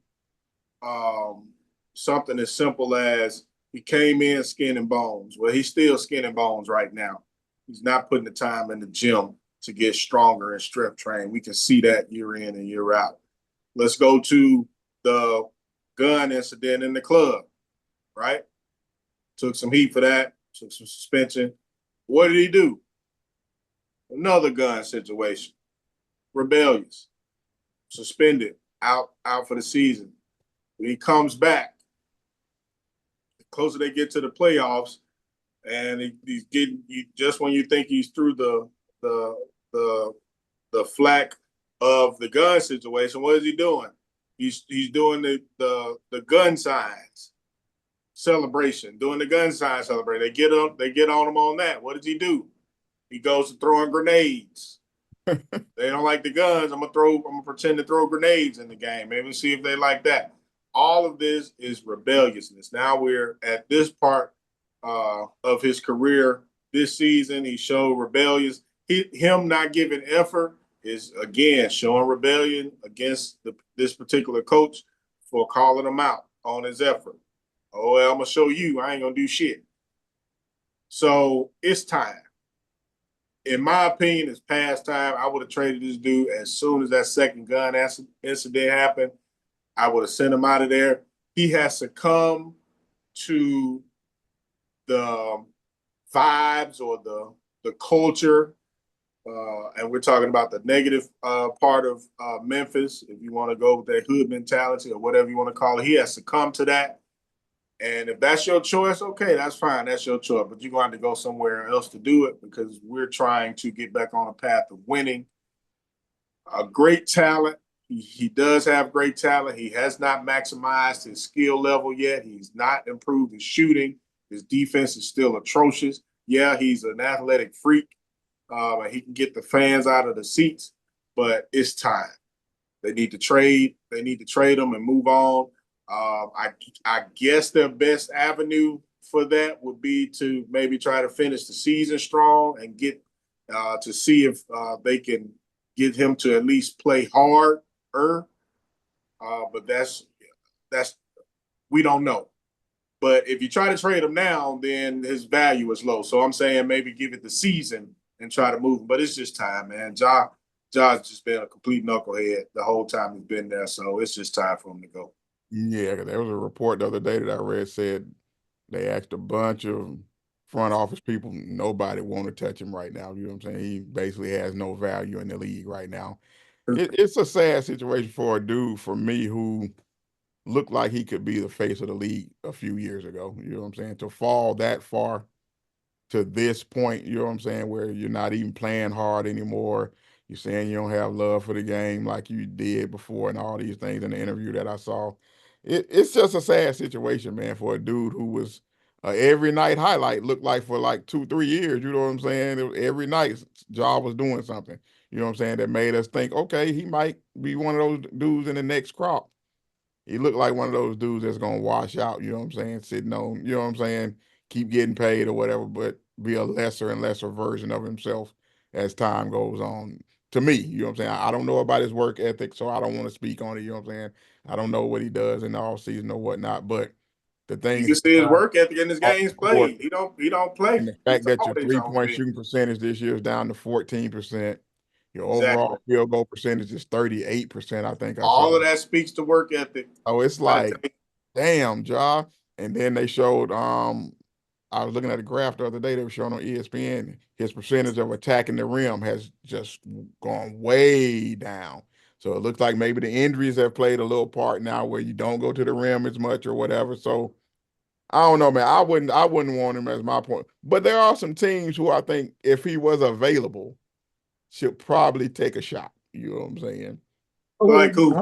something as simple as he came in skin and bones. Well, he's still skin and bones right now. He's not putting the time in the gym to get stronger and strength train. We can see that year in and year out. Let's go to the gun incident in the club, right? Took some heat for that, took some suspension. What did he do? Another gun situation. Rebellious. Suspended, out for the season. When he comes back, the closer they get to the playoffs, and he's getting just when you think he's through the flack of the gun situation, what is he doing? He's doing the gun signs celebration, doing the gun sign celebration. They get on him on that. What does he do? He goes to throwing grenades. They don't like the guns. I'm gonna pretend to throw grenades in the game. Maybe see if they like that. All of this is rebelliousness. Now we're at this part of his career this season. He showed rebellious. Him not giving effort is again showing rebellion against this particular coach for calling him out on his effort. Oh, well, I'm gonna show you. I ain't gonna do shit. So it's time. In my opinion, it's past time. I would have traded this dude as soon as that second gun incident happened. I would have sent him out of there. He has succumbed to the vibes or the culture, and we're talking about the negative part of Memphis. If you want to go with that hood mentality or whatever you want to call it, he has succumbed to that. And if that's your choice, okay, that's fine. That's your choice. But you're going to have to go somewhere else to do it because we're trying to get back on a path of winning. A great talent. He does have great talent. He has not maximized his skill level yet. He's not improved his shooting. His defense is still atrocious. Yeah, he's an athletic freak. And he can get the fans out of the seats, but it's time. They need to trade. They need to trade him and move on. I guess their best avenue for that would be to maybe try to finish the season strong and get to see if they can get him to at least play harder. But that's we don't know. But if you try to trade him now, then his value is low. So I'm saying maybe give it the season and try to move him. But it's just time, man. Ja's just been a complete knucklehead the whole time he's been there. So it's just time for him to go. Yeah, there was a report the other day that I read said they asked a bunch of front office people. Nobody want to touch him right now. You know what I'm saying? He basically has no value in the league right now. It's a sad situation for a dude, for me, who looked like he could be the face of the league a few years ago. You know what I'm saying? To fall that far to this point, you know what I'm saying, where you're not even playing hard anymore. You're saying you don't have love for the game like you did before, and all these things in the interview that I saw. It's just a sad situation, man, for a dude who was every night highlight, looked like for like 2, 3 years. You know what I'm saying? Every night, job was doing something. You know what I'm saying? That made us think, okay, he might be one of those dudes in the next crop. He looked like one of those dudes that's gonna wash out, you know what I'm saying, sitting on, you know what I'm saying, keep getting paid or whatever, but be a lesser and lesser version of himself as time goes on. To me, you know what I'm saying? I don't know about his work ethic, so I don't want to speak on it, you know what I'm saying? I don't know what he does in the off season or whatnot, but the thing You is can see his work ethic in his games court, played. He don't play. and the He's fact that your always on 3-point field. shooting percentage this year is down to 14%. Your Exactly. overall field goal percentage is 38%, I think I saw. All of that speaks to work ethic. Oh, it's like, damn, Ja. And then they showed I was looking at a graph the other day they were showing on ESPN, his percentage of attacking the rim has just gone way down. So it looks like maybe the injuries have played a little part now where you don't go to the rim as much or whatever. So I don't know, man. I wouldn't want him as my point. But there are some teams who I think if he was available should probably take a shot. You know what I'm saying? Like who? I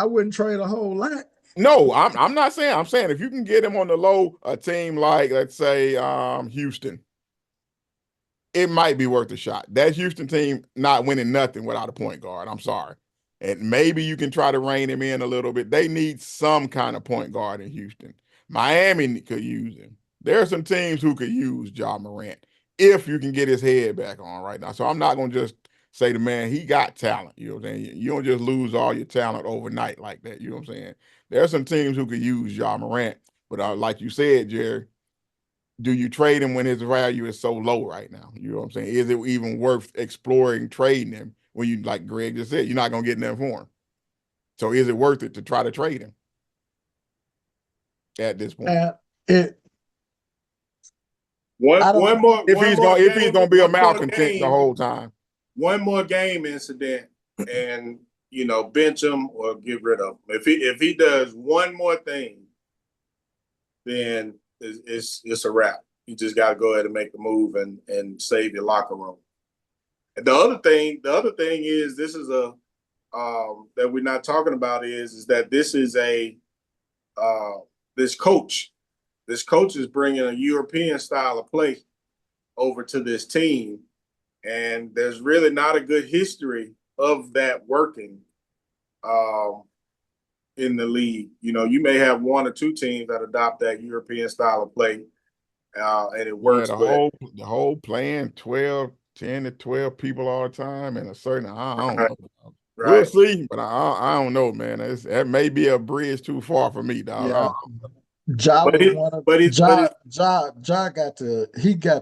wouldn't trade a whole lot. No, I'm not saying. I'm saying if you can get him on the low, a team like let's say Houston, it might be worth a shot. That Houston team not winning nothing without a point guard. I'm sorry. And maybe you can try to rein him in a little bit. They need some kind of point guard in Houston. Miami could use him. There are some teams who could use Ja Morant if you can get his head back on right now. So I'm not going to just say the man, he got talent. You know what I'm saying? You don't just lose all your talent overnight like that. You know what I'm saying? There are some teams who could use Ja Morant. But like you said, Jerry, do you trade him when his value is so low right now? You know what I'm saying? Is it even worth exploring trading him when you, like Greg just said, you're not going to get nothing for him? So is it worth it to try to trade him at this point? If he's gonna be a malcontent the whole time. One more game incident and bench him or get rid of him. If he does one more thing, then it's a wrap. You just got to go ahead and make the move and save your locker room. And the other thing is this is a that we're not talking about is that this is a this coach is bringing a European style of play over to this team, and there's really not a good history of that working in the league. You may have one or two teams that adopt that European style of play, and it works. The whole plan 10 to 12 people all the time, and a certain I don't know. Right. We'll see, but I don't know, man. That may be a bridge too far for me, dog. Yeah. Ja got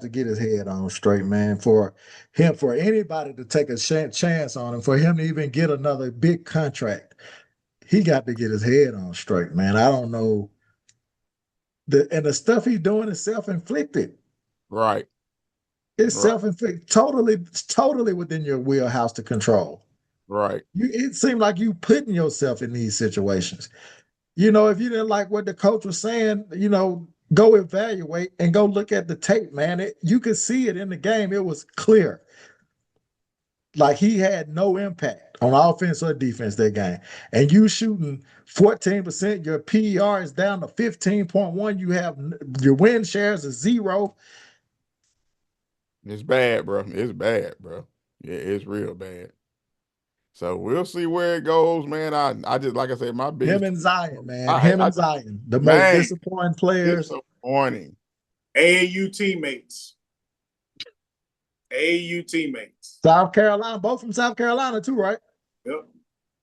to get his head on straight, man. For anybody to take a chance on him, for him to even get another big contract, he got to get his head on straight, man. I don't know. The stuff he's doing is self-inflicted. Right. It's self-inflicted, totally within your wheelhouse to control. Right. It seemed like you putting yourself in these situations. If you didn't like what the coach was saying, go evaluate and go look at the tape, man. You could see it in the game. It was clear. Like he had no impact on offense or defense that game. And you shooting 14%, your PER is down to 15.1. You have your win shares is 0. It's bad, bro. It's bad, bro. Yeah, it's real bad. So we'll see where it goes, man. I just, like I said, my biggest. Him and Zion, man. Zion, the most disappointing players. Disappointing. AAU teammates. South Carolina, both from South Carolina too, right? Yep.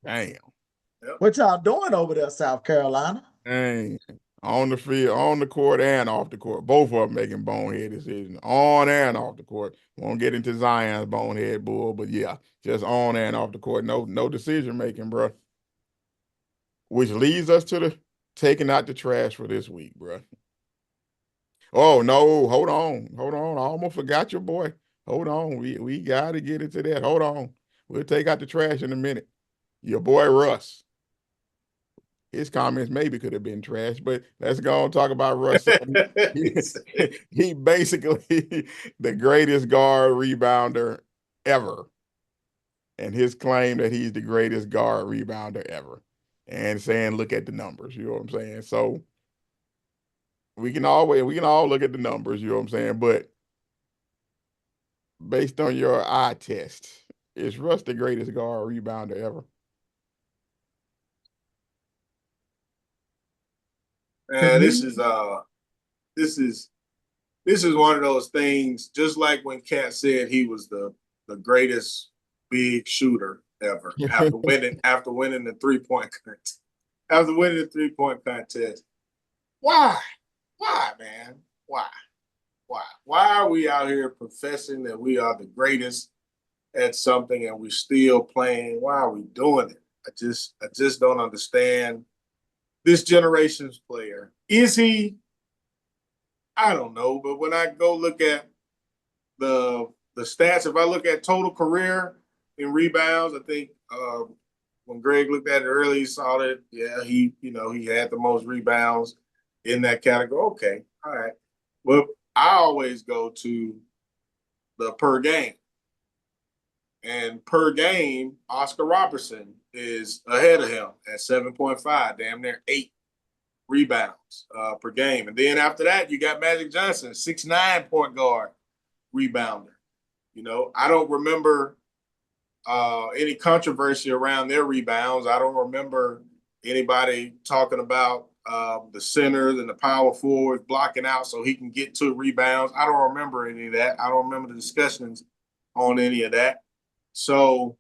Damn. Yep. What y'all doing over there, South Carolina? Dang. On the field, on the court, and off the court. Both of them making bonehead decisions. On and off the court. Won't get into Zion's bonehead bull, but yeah, just on and off the court. No decision making, bro. Which leads us to the taking out the trash for this week, bro. Oh no, hold on. I almost forgot your boy. Hold on. We gotta get into that. Hold on. We'll take out the trash in a minute. Your boy Russ. His comments maybe could have been trash, but let's go and talk about Russ. He basically the greatest guard rebounder ever. And his claim that he's the greatest guard rebounder ever. And saying, look at the numbers. You know what I'm saying? So we can all look at the numbers, you know what I'm saying? But based on your eye test, is Russ the greatest guard rebounder ever? This is one of those things, just like when Cat said he was the greatest big shooter ever after winning the 3-point contest. After winning the 3-point contest. Why? Why, man? Why? Why are we out here professing that we are the greatest at something and we're still playing? Why are we doing it? I just don't understand this generation's player. Is he? I don't know, but when I go look at the stats, if I look at total career in rebounds, I think when Greg looked at it early, he saw that he had the most rebounds in that category. Okay, all right. Well, I always go to the per game. And per game, Oscar Robertson is ahead of him at 7.5, damn near 8 rebounds per game. And then after that, you got Magic Johnson, 6'9" point guard rebounder. I don't remember any controversy around their rebounds. I don't remember anybody talking about the centers and the power forwards blocking out so he can get 2 rebounds. I don't remember any of that. I don't remember the discussions on any of that. So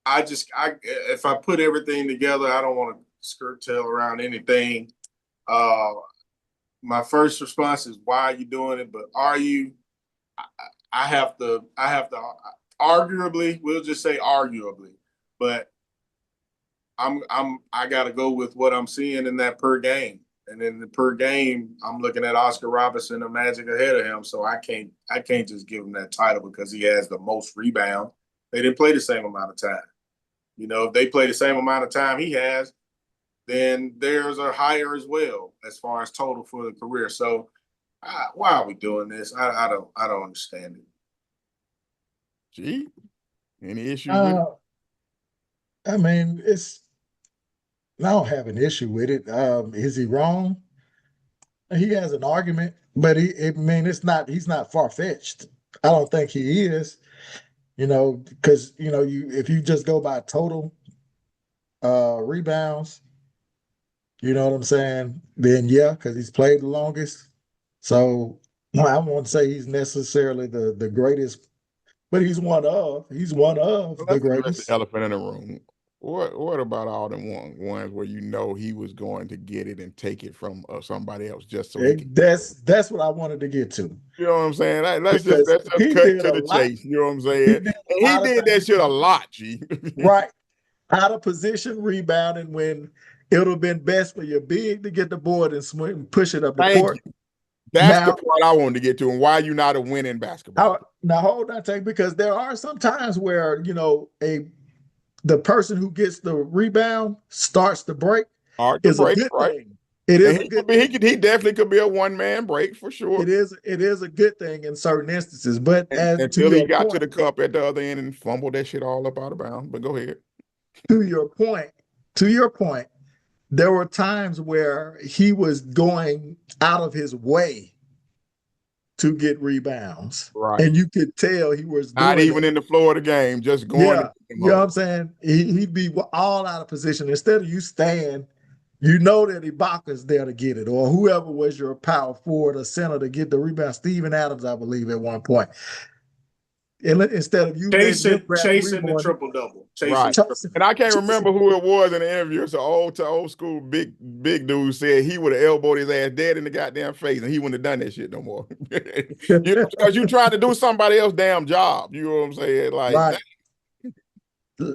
if I put everything together, I don't want to skirt tail around anything. My first response is, why are you doing it? But are you? I have to arguably, we'll just say arguably, but I got to go with what I'm seeing in that per game. And in the per game, I'm looking at Oscar Robertson and Magic ahead of him. So I can't just give him that title because he has the most rebound. They didn't play the same amount of time. If they play the same amount of time he has, then theirs are higher as well as far as total for the career. So why are we doing this? I don't understand it. Gee, any issues with it? I mean, I don't have an issue with it. Is he wrong? He has an argument, but he's not far-fetched. I don't think he is, because if you just go by total rebounds, you know what I'm saying? Then because he's played the longest. So I won't say he's necessarily the greatest, but he's one of the greatest. The elephant in the room. What about all them ones where he was going to get it and take it from somebody else just so that's what I wanted to get to. You know what I'm saying? Let's just cut to the chase. You know what I'm saying? He did that shit a lot, G. Right. Out of position rebounding when it would have been best for your big to get the board and swing and push it up the court. That's the part I wanted to get to, and why you're not a winning basketball. Now hold on, because there are some times where the person who gets the rebound starts the break. A good thing. It is a good thing. He definitely could be a one-man break for sure. It is a good thing in certain instances, but until he got to the cup at the other end and fumbled that shit all up out of bounds. But go ahead. To your point, there were times where he was going out of his way to get rebounds. Right. And you could tell he was not even in the floor of the game, just going. Yeah, you know what I'm saying? He'd be all out of position. Instead of you stand, that Ibaka's there to get it, or whoever was your power forward or center to get the rebound. Steven Adams, I believe, at one point. Instead of you chasing the triple double, right? And I can't remember who it was in the interview. It's an old school big dude said he would have elbowed his ass dead in the goddamn face, and he wouldn't have done that shit no more. Because you trying to do somebody else's damn job. You know what I'm saying?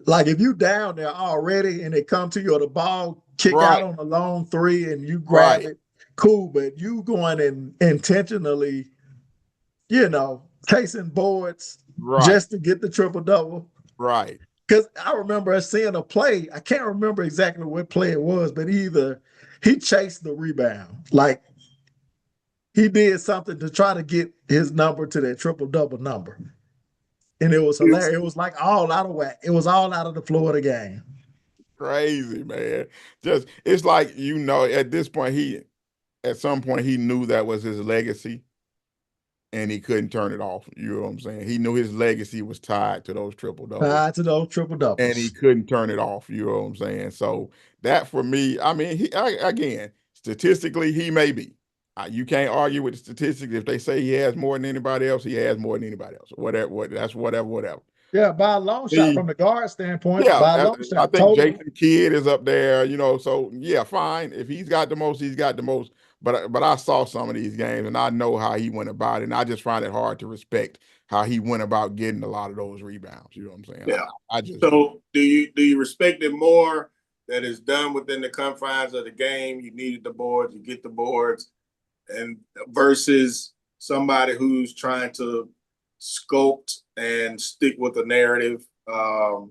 Like if you down there already and they come to you or the ball kick out on a long 3 and you grab it, cool. But you going and intentionally, chasing boards. Just to get the triple double. Right. Because I remember seeing a play. I can't remember exactly what play it was, but either he chased the rebound. Like he did something to try to get his number to that triple double number. And it was hilarious. It was like all out of whack. It was all out of the floor of the game. Crazy, man. It's like, at this point, at some point he knew that was his legacy. And he couldn't turn it off. You know what I'm saying? He knew his legacy was tied to those triple doubles. And he couldn't turn it off. You know what I'm saying? So that for me, I mean, again, statistically, he may be. You can't argue with the statistics. If they say he has more than anybody else, he has more than anybody else. Whatever, that's whatever. Yeah, by a long shot from the guard standpoint, Yeah, by a long I shot, think total. Jason Kidd is up there, so yeah, fine. If he's got the most, he's got the most. But I saw some of these games and I know how he went about it. And I just find it hard to respect how he went about getting a lot of those rebounds. You know what I'm saying? Yeah. I just So do you respect it more that is done within the confines of the game? You needed the boards, you get the boards, and versus somebody who's trying to sculpt and stick with a narrative, for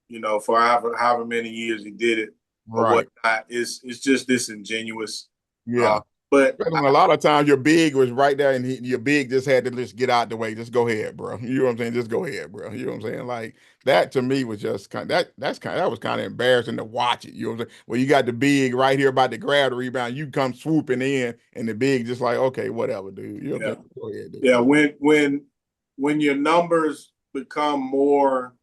however many years he did it or right. whatnot. It's just disingenuous. Yeah. But a lot of times your big was right there, and your big just had to just get out the way. Just go ahead, bro. You know what I'm saying? Just go ahead, bro. You know what I'm saying? Like that to me was just that was kind of embarrassing to watch it. You know what I'm saying? Well, you got the big right here about to grab the rebound, you come swooping in, and the big just like, okay, whatever, dude. You know what I'm saying? Go ahead, dude. Yeah, when your numbers become more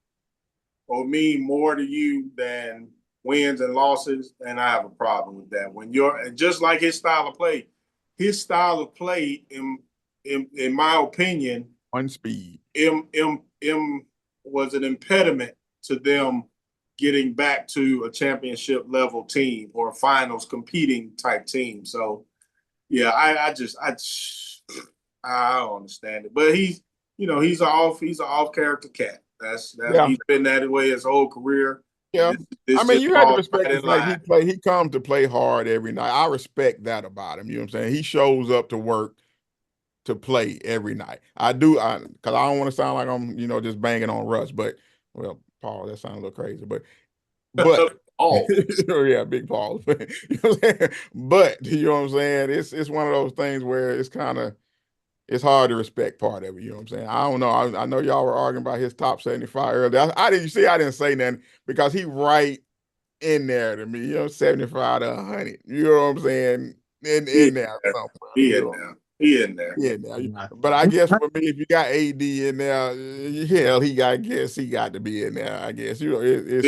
or mean more to you than wins and losses, and I have a problem with that. When you're just like his style of play in my opinion, on speed, was an impediment to them getting back to a championship level team or a finals competing type team. So yeah, I don't understand it. But he's an off character cat. That's he's been that way his whole career. Yeah. This I mean, you have to respect right the fact he comes to play hard every night. I respect that about him. You know what I'm saying? He shows up to work to play every night. I do, because I don't want to sound like I'm, just banging on Russ, but well, Paul, that sounds a little crazy, but yeah, big Paul. You know what I'm saying? But you know what I'm saying? It's one of those things where it's hard to respect part of it. You know what I'm saying? I don't know. I know y'all were arguing about his top 75 earlier. I didn't say nothing because he right in there to me. 75 to 100. You know what I'm saying? In there somewhere. He in there. Yeah, but I guess for me, if you got AD in there, hell, he got to be in there. I guess See,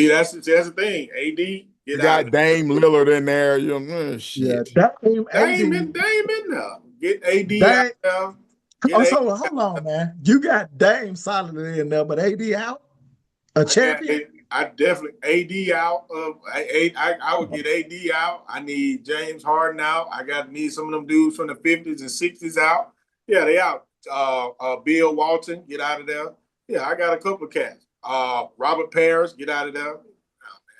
that's the thing. AD, you got Dame Lillard in there. Shit. Yeah, Dame in there. Get AD out there. So hold on, man. You got Dame solidly in there, but AD out, a champion. I definitely AD out. I would get AD out. I need James Harden out. Need some of them dudes from the 50s and 60s out. Yeah, they out. Bill Walton, get out of there. Yeah, I got a couple of cats. Robert Parrish, get out of there.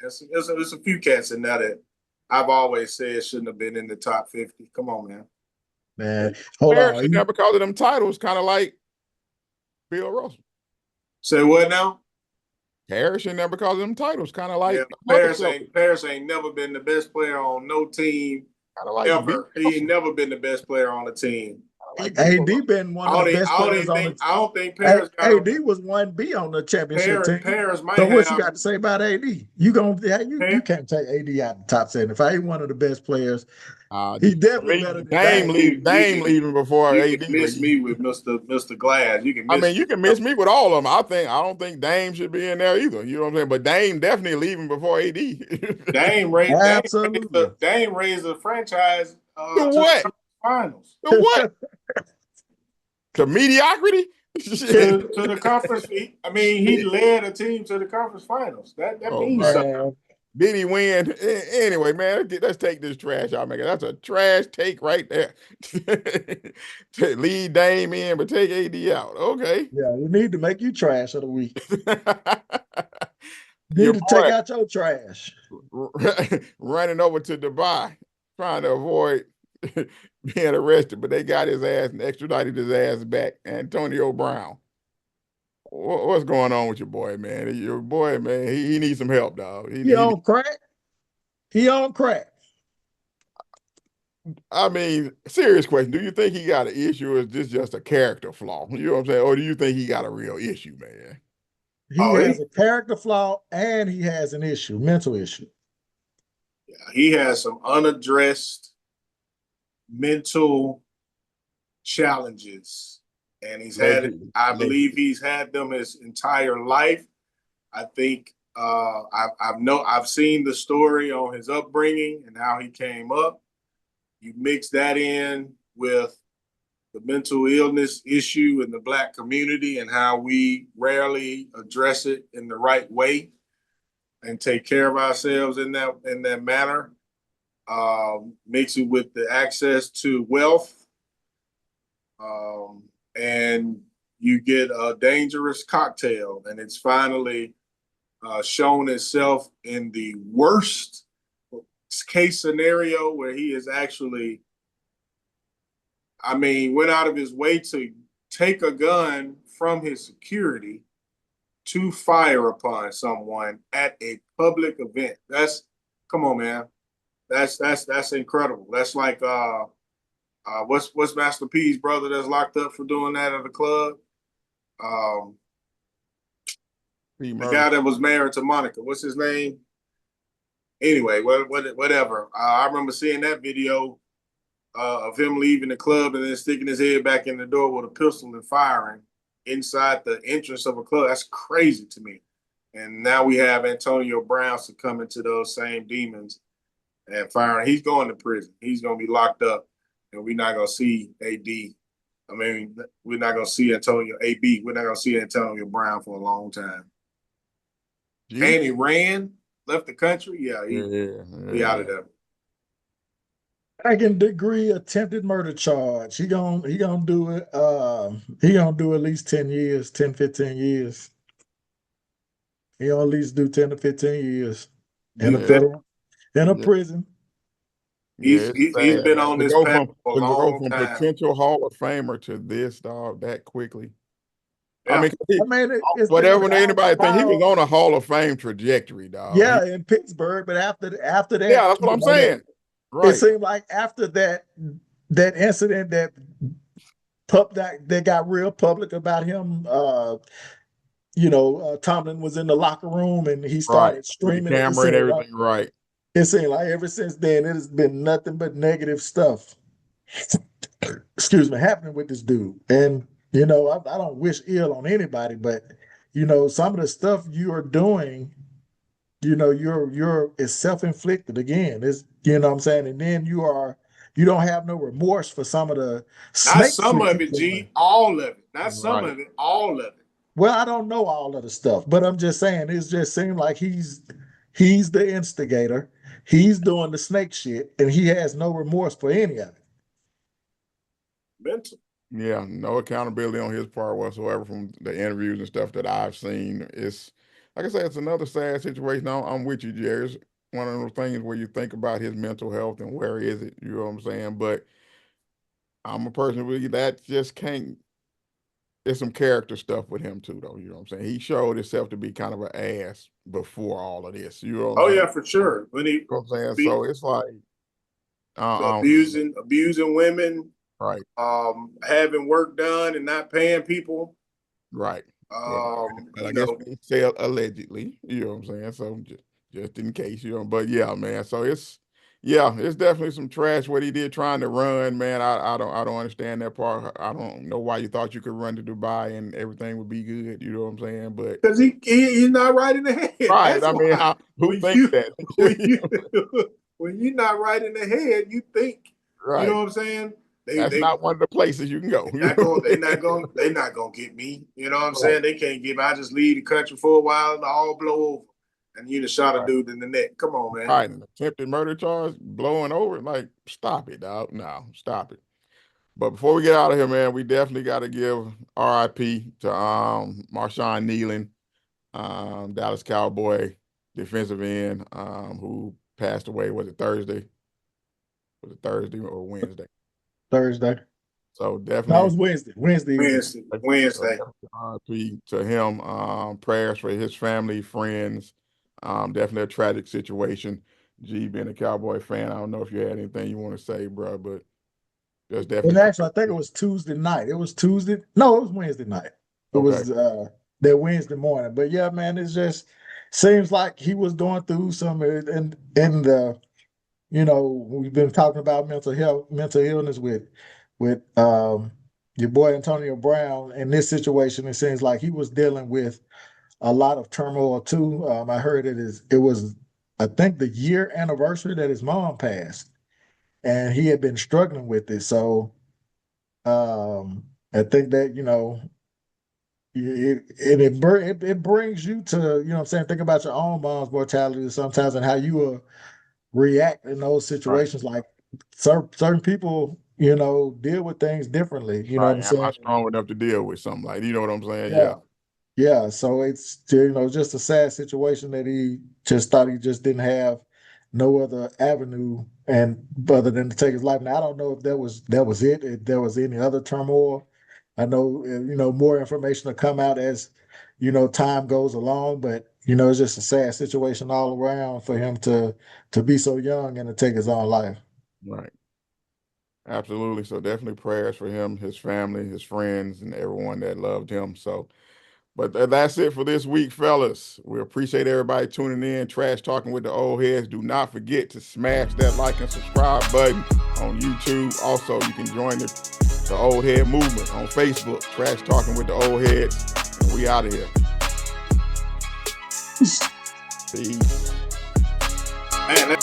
There's a few cats in there that I've always said shouldn't have been in the top 50. Come on, man. Man, hold on. Never because of them titles, kind of like Bill Russell. Say what now? Parrish in there because of them titles, kind of like Parrish ain't never been the best player on no team ever. He ain't never been the best player on the team. AD been one of the best players on the team. I don't think Parrish AD was 1B on the championship team. Parrish might so what you got to say about AD? You can't take AD out the top 75. He's one of the best players. He definitely better than Dame leaving before you AD. Can miss me with Mr. Glass. You can miss me with all of them. I don't think Dame should be in there either. You know what I'm saying? But Dame definitely leaving before AD. Dame raised the franchise to what? To the finals. To what? To mediocrity? to the conference. I mean, he led a team to the conference finals. That means something. Did he win? Anyway, man, let's take this trash out, man. That's a trash take right there. Lead Dame in, but take AD out. Okay. Yeah, we need to make you trash of the week. You need to take out your trash. Running over to Dubai, trying to avoid being arrested, but they got his ass and extradited his ass back. Antonio Brown. What's going on with your boy, man? Your boy, man, he needs some help, dog. He on crack. He on crack. I mean, serious question. Do you think he got an issue, or is this just a character flaw? You know what I'm saying? Or do you think he got a real issue, man? He has a character flaw and he has an issue, mental issue. Yeah, he has some unaddressed mental challenges. And I believe he's had them his entire life. I think I've seen the story on his upbringing and how he came up. you mix that in with the mental illness issue in the Black community and how we rarely address it in the right way and take care of ourselves in that manner. Mix it with the access to wealth, and you get a dangerous cocktail. And it's finally shown itself in the worst case scenario where he is actually, went out of his way to take a gun from his security to fire upon someone at a public event. Come on, man. That's incredible. That's like what's Master P's brother that's locked up for doing that at a club? The guy that was married to Monica. What's his name? Anyway, whatever. I remember seeing that video of him leaving the club and then sticking his head back in the door with a pistol and firing inside the entrance of a club. That's crazy to me. And now we have Antonio Brown succumbing to those same demons and firing. He's going to prison. He's going to be locked up, and we're not going to see AD. We're not going to see Antonio AB. We're not going to see Antonio Brown for a long time. Yeah. And he left the country. Yeah, he out of there. Second degree attempted murder charge. He gonna do it. He gonna do at least 10 years, 10, 15 years. He gonna at least do 10 to 15 years in a prison. He's been on this path for a long time. Potential Hall of Famer to this, dog, that quickly. Yeah. Whatever anybody think, he was on a Hall of Fame trajectory, dog. Yeah, in Pittsburgh, but after that, yeah, that's what I'm saying. Right. It seemed like after that incident that got real public about him, Tomlin was in the locker room and he started screaming. The camera and everything, right. It seemed like ever since then, it has been nothing but negative stuff, happening with this dude. And, I don't wish ill on anybody, but, some of the stuff you are doing, it's self-inflicted again. It's, what I'm saying? And then you don't have no remorse for some of the Not some of it, G. All of it. Not some of it, all of it. Well, I don't know all of the stuff, but I'm just saying it just seems like he's the instigator. He's doing the snake shit, and he has no remorse for any of it. Mental. Yeah, no accountability on his part whatsoever from the interviews and stuff that I've seen. It's like I said, it's another sad situation. I'm with you, Jerry. It's one of those things where you think about his mental health and where is it, you know what I'm saying? But I'm a person that just can't. There's some character stuff with him too, though. You know what I'm saying? He showed himself to be kind of an ass before all of this. You know what I'm saying? Yeah, for sure. When he, you know what I'm saying? So it's like abusing women, right? Having work done and not paying people, right? But I guess they say allegedly. You know what I'm saying? So just in case, But yeah, man. So it's definitely some trash what he did trying to run, man. I don't understand that part. I don't know why you thought you could run to Dubai and everything would be good. You know what I'm saying? But because he's not right in the head. Right. Who thinks that? When you're not right in the head, you think. Right. You know what I'm saying? That's not one of the places you can go. They're not gonna get me. You know what I'm saying? They can't get me. I just leave the country for a while and all blow over. And you just shot a dude in the neck. Come on, man. Right, an attempted murder charge, blowing over. Like, stop it, dog. No, stop it. But before we get out of here, man, we definitely got to give RIP to Marshawn Kneeland, Dallas Cowboy defensive end, who passed away. Was it Thursday? Was it Thursday or Wednesday? Thursday. So definitely. That was Wednesday. Wednesday. RIP to him. Prayers for his family, friends. Definitely a tragic situation. G, being a Cowboy fan, I don't know if you had anything you want to say, bro, but there's definitely. And actually, I think it was Tuesday night. It was Tuesday. No, it was Wednesday night. It was that Wednesday morning. But yeah, man, it just seems like he was going through some, and we've been talking about mental illness with your boy Antonio Brown. In this situation, it seems like he was dealing with a lot of turmoil too. I heard it was, I think, the year anniversary that his mom passed. and he had been struggling with it. So I think that, it brings you to, what I'm saying, think about your own mom's mortality sometimes and how you will react in those situations. Like certain people, deal with things differently. You know what I'm Am I saying? strong enough to deal with something like, you know what I'm saying? Yeah. Yeah. Yeah. So it's, just a sad situation that he just thought he just didn't have no other avenue and other than to take his life. Now I don't know if that was it, if there was any other turmoil. I know, more information will come out as, time goes along, but it's just a sad situation all around for him to be so young and to take his own life. Right. Absolutely. So definitely prayers for him, his family, his friends, and everyone that loved him. So, but that's it for this week, fellas. We appreciate everybody tuning in, trash talking with the old heads. Do not forget to smash that like and subscribe button on YouTube. Also, you can join the old head movement on Facebook, trash talking with the old heads. And we out of here. Peace. Man,